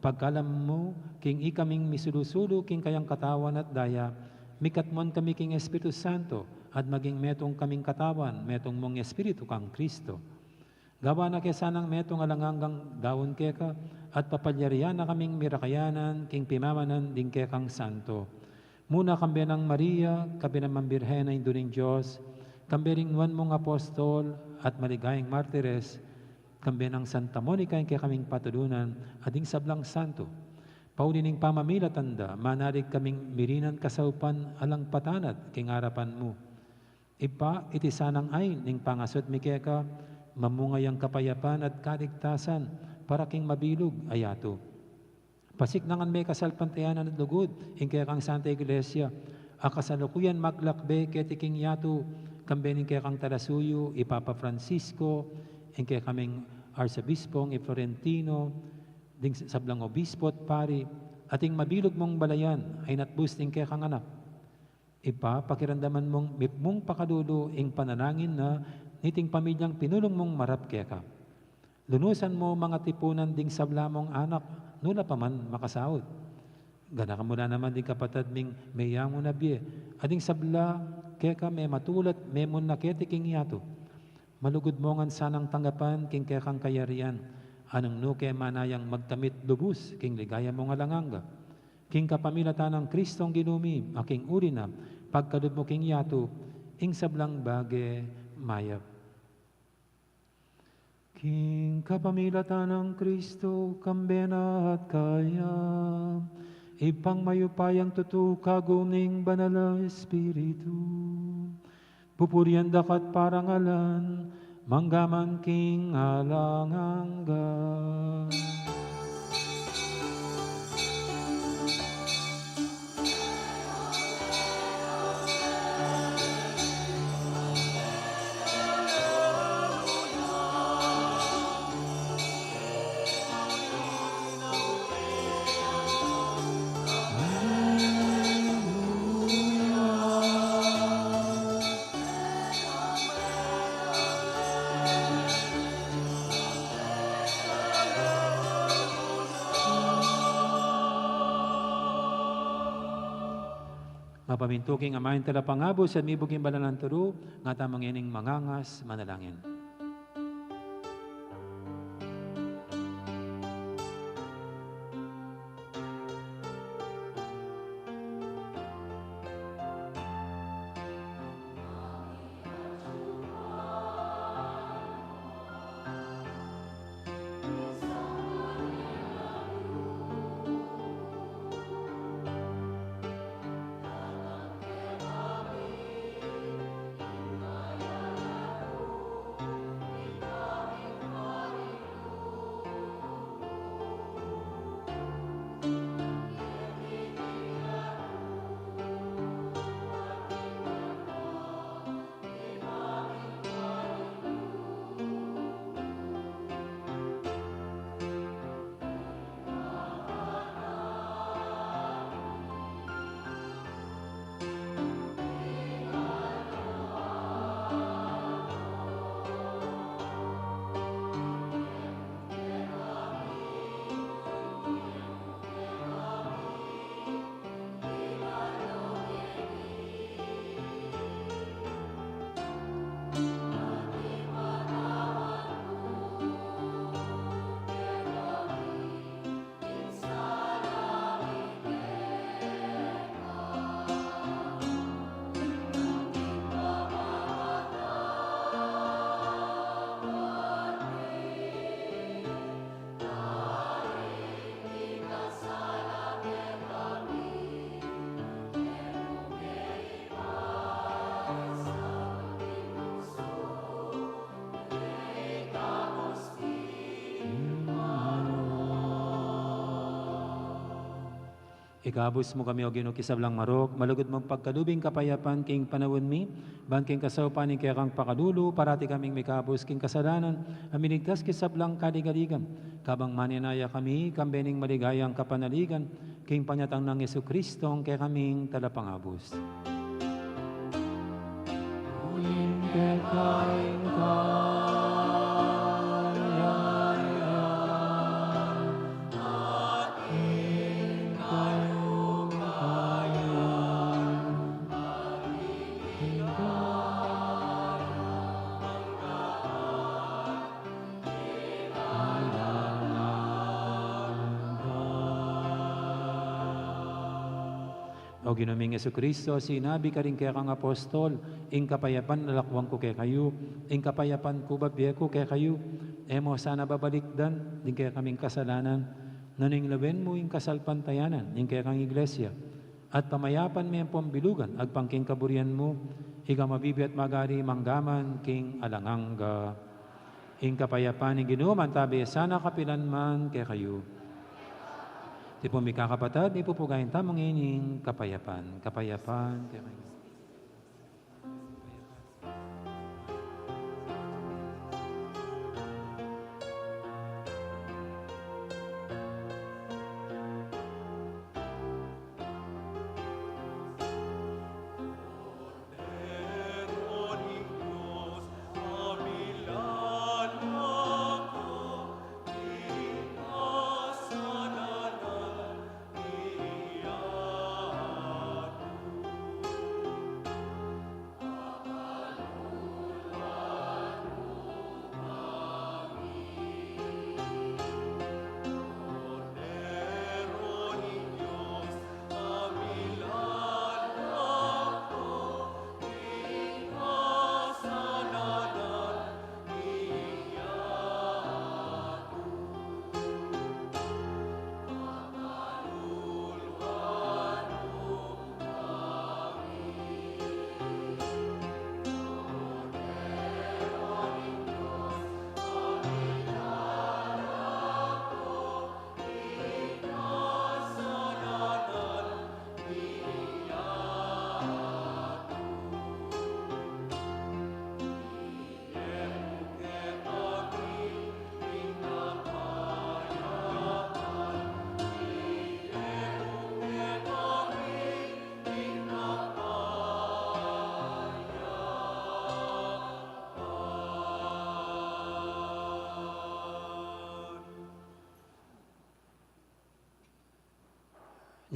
Pagkalam mo, king ikaming misulusulo, king kayang katawan at daya, mikatmon kami king Espiritu Santo at maging metong kaming katawan, metong mong Espiritu kang Kristo. Gawa na kesanang metong alanganggang daon keka at papalyarian na kaming mirakayanan king pimamanan ding kekang Santo. Muna kambi ng Maria, kabi ng Mambirhen na Induning Diyos, kambi ring nuwan mong apostol at maligayang martires, kambi ng Santa Monica yung kaming patulunan at ding sablang Santo. Paulining pamamilatanda, manalig kaming mirinan kasaupan alang patanad king harapan mo. Ipa iti sanang ay ning pangasot mikeka, mamungayang kapayapan at kaligtasan para king mabilog ayato. Pasik nangan may kasalpantayanan at lugod, ing kekang Santa Iglesia, akasalukuyan maglakbe keti king yato, kambening kekang Talasuyo, Ipapa Francisco, ing kekaming Arsabispong Florentino, ding sablang obispo at pari, ating mabilog mong balayan ay natbus ning kekang anak. Ipa, pakiramdaman mong pakadulo ing pananangin na niting pamilyang pinulong mong marap keka. Lunusan mo mga tipunan ding sabla mong anak, nula pa man makasahod. Gana ka mula naman ding kapatid ming mayang unabye, ading sabla keka may matulat, may mun naketi king yato. Malugod mo ngan sanang tanggapan king kekang kayarian, anong nuke manayang magtamit lubus, king ligaya mong alanganga. King kapamilatan ng Kristong ginumi, aking uri na, pagkalub mo king yato, ing sablang bage mayap. King kapamilatan ng Kristo, kambena at kaya, ipang mayupayang tutukaguming banala Espiritu. Pupurian dakat parangalan, manggaman king alangangga. Mapamintuking amayin tala pangabos at mibuging balanan turo, nga tamang ining mangangas manalangin. Ikabus mo kami o ginukisablang marok, malugod mong pagkalubing kapayapan king panawon mi, ban king kasaupan king kang pakalulu, parati kaming mikabus king kasalanan, aminigtas kisablang kaligaligan, kabang maninaya kami, kambening maligayang kapanaligan, king panyatang ng Yesu Kristo, kaya kaming talapangabus. O ginaming Yesu Kristo, sinabi ka rin kaya kang apostol, ing kapayapan nalakwang ko kaya kayo, ing kapayapan ko babiya ko kaya kayo, emo sana babalikdan, din kaya kaming kasalanan, naning lawen mo ing kasalpantayanan, ing kaya kang iglesia, at pamayapan may pambilugan, agpangking kaburian mo, ika mabibi at magari manggaman, king alanganga, ing kapayapan ing ginuman tabi, sana kapilan man kaya kayo. Di po may kakapatad, di po gayon tamang ining kapayapan. Kapayapan, kapayapan.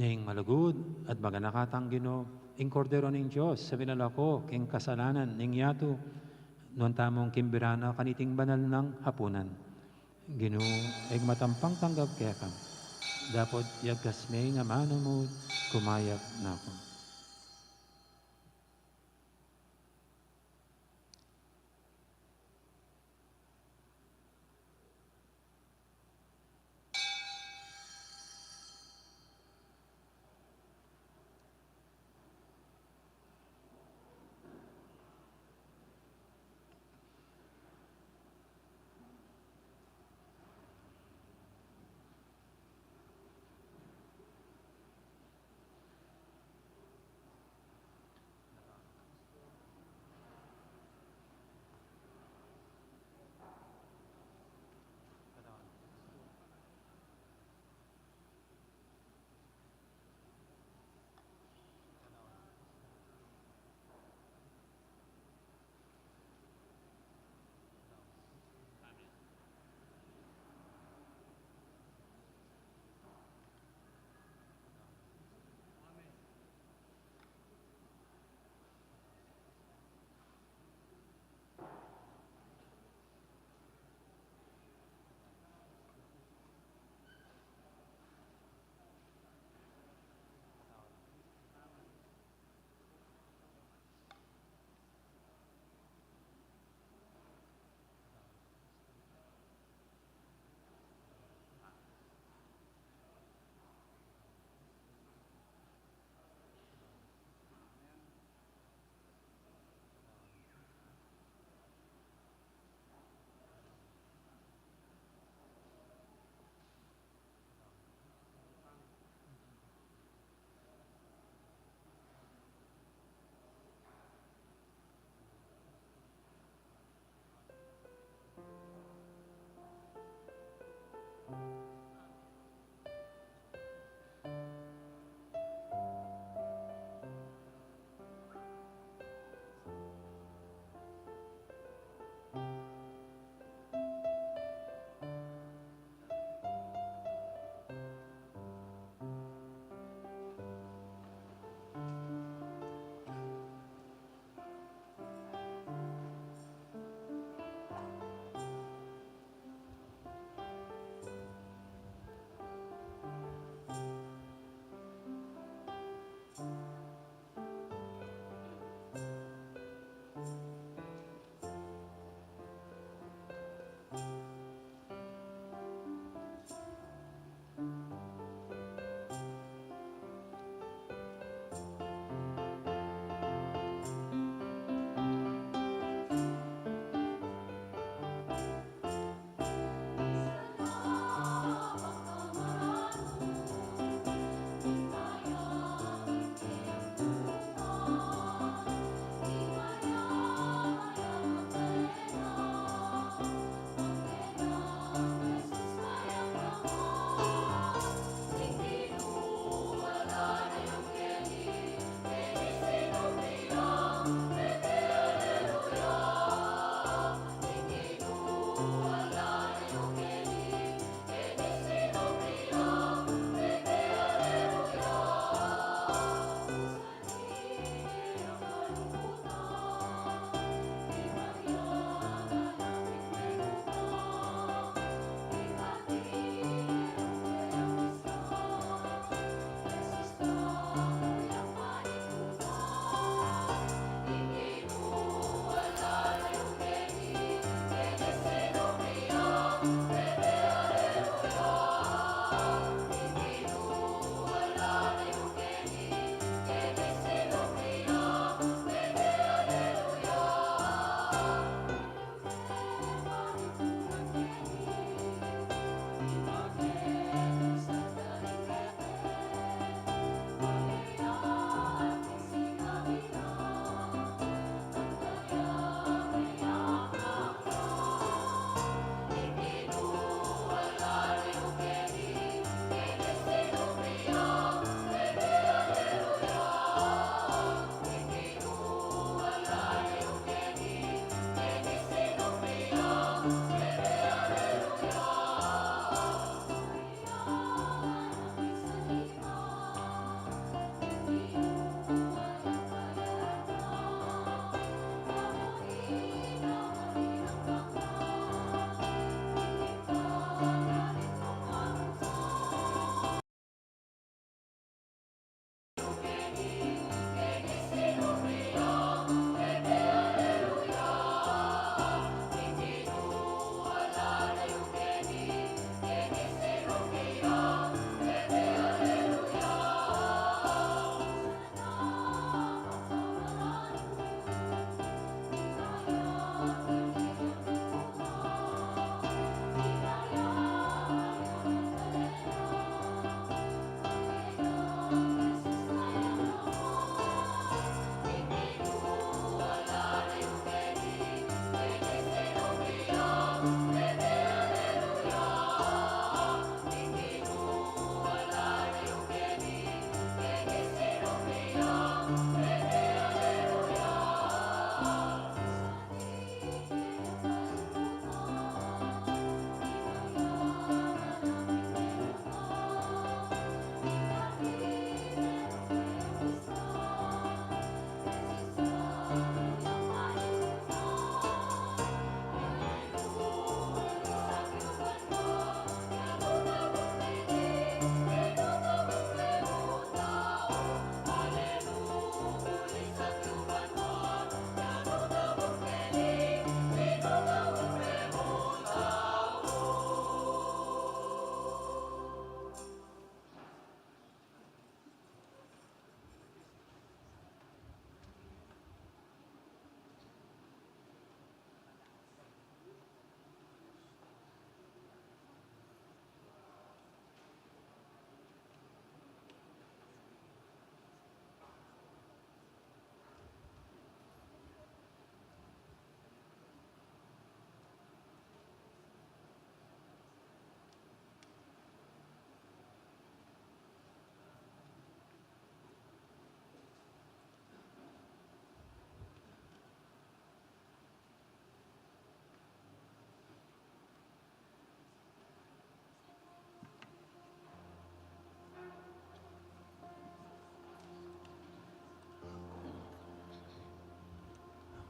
Ning malugod at maganakatang Ginoo, ing kordero ning Dios, sa binalako, king kasalanan, ning yato, noon tamong kimbirana, kaniting banal ng hapunan. Ginoo, ig matampang tanggap kaya kam. Dapat yagas may nga manamod, kumayag na ako.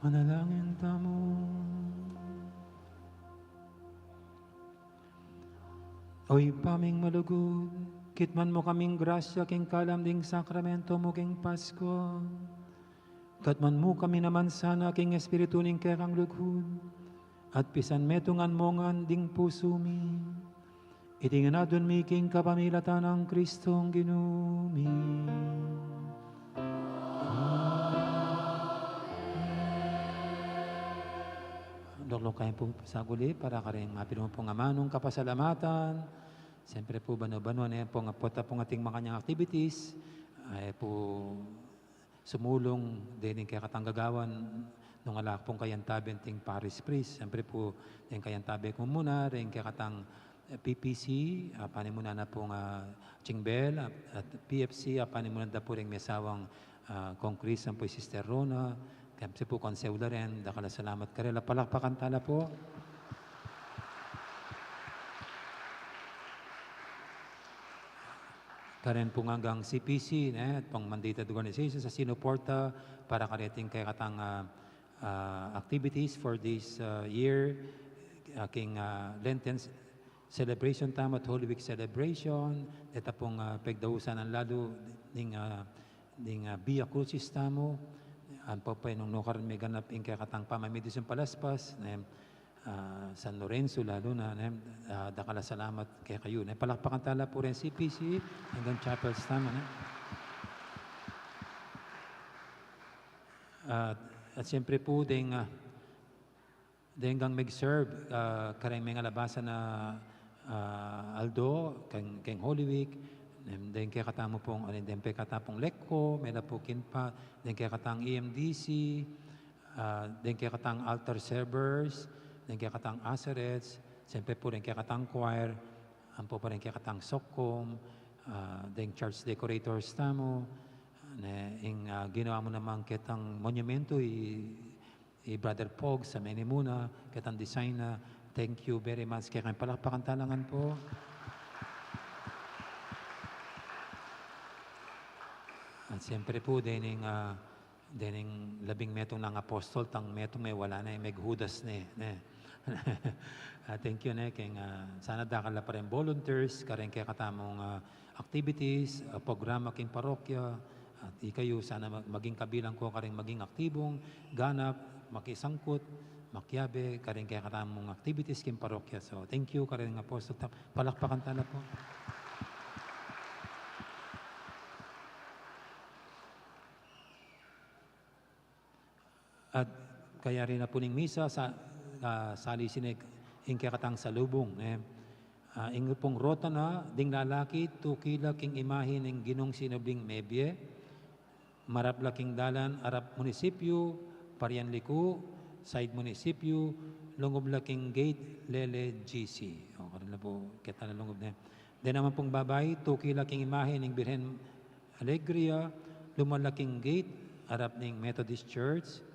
Manalangin tamo. Oy paming malugod, kitman mo kaming grasya king kalamding sakramento mo king Pasko. Katman mo kami naman sana king Espiritu ning kekang lughod, at pisan metungan mo ngan ding puso mi. Itinganadon mi king kapamilatan ng Kristong Ginumi. Doklong kayo po sa guli para ka rin mapilong po nga manong kapasalamatan. Siyempre po bano-bano na yan po nga pota po ating mga kanyang activities. Ay po sumulong din kaya katanggagawan nung alak pong kayantabi ting Paris Priest. Siyempre po din kayantabi ko muna, rin kaya katang PPC, panimuna na pong Chingbel at PFC, panimuna na po rin may asawang Kongkris, ang po Sister Rona. Kaya po konseula rin, dakala salamat ka rin. Palakpakan tala po. Karen po hanggang CPC, at pang mandated organization sa Sinuporta para kareting kay katang activities for this year. Aking Lenten celebration time at Holy Week celebration. Ito pong pagdausan ng lalo ng Via Crucis tamo. Ang po pa nung nukaran may ganap in kay katang pamamidis yung palaspas. San Lorenzo lalo na dakala salamat kay kayo. Palakpakan tala po rin CPC hanggang chapels tama na. At siyempre po hanggang mag-serve karang mga labasan na Aldo kang Holy Week. Then kaya katamo pong then kaya katapong Lekko, may na po kinpa, then kaya katang EMDC, then kaya katang altar servers, then kaya katang Aserets, siyempre po rin kaya katang choir, ang po pa rin kaya katang Sokkom, then church decorators tamo, ginawa mo naman kitang monumento, Brother Pog sa Menimuna, kitang design na, thank you very much, kaya kayong palakpakan talangan po. At siyempre po, dening labing metong ng apostol, tang metong may wala na, may Judas na. Thank you, sana dakala pa rin volunteers, karen kaya katamong activities, programa king parokya, at ikayo sana maging kabilang ko, karen maging aktibong, ganap, makisangkot, makyabe, karen kaya katamong activities king parokya. So, thank you, karen apostol. Palakpakan tala po. At kaya rin na po ning misa sa salisinig ingkakatang salubong. Ingo pong rota na ding lalaki, tukila king imahin ng ginong sinubling mebye, marap laking dalan, arap munisipyo, Parian Liku, side munisipyo, lungob laking gate, Lele GC. O, karila po, kita na lungob na. Then naman pong babay, tukila king imahin ng Birhen Alegria, lumalaking gate, arap ng Methodist Church,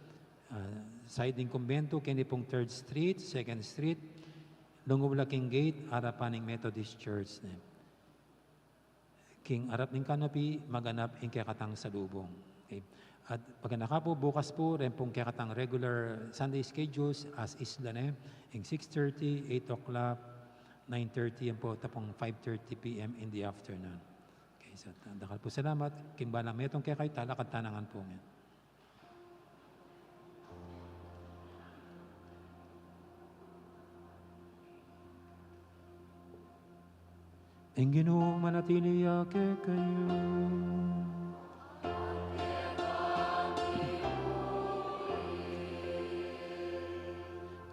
side ng kumbento, kini pong 3rd Street, 2nd Street, Lungublaking Gate, harapan ng Methodist Church. King arap ng kanopi, maganap ng kakatang salubong. Okay. At pag nakapo, bukas po, rin pong kakatang regular Sunday schedules as isla na, ng 6:30, 8 o'clock, 9:30, and po tapong 5:30 p.m. in the afternoon. Okay, so dakal po salamat. King balang metong kaya kayo, talakad tanangan po ngayon. Ang Ginoo manatili yake kayo.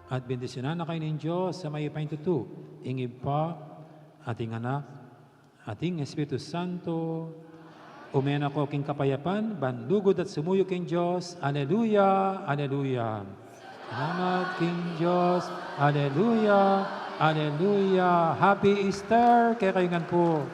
At bendisyonan na kayo ng Diyos sa may paintutu, ingib pa, ating anak, ating Espiritu Santo, umen ako king kapayapan, bandugod at sumuyok king Diyos. Aleluya, aleluya. Salamat king Diyos. Aleluya, aleluya. Happy Easter. Kaya kayo nga po.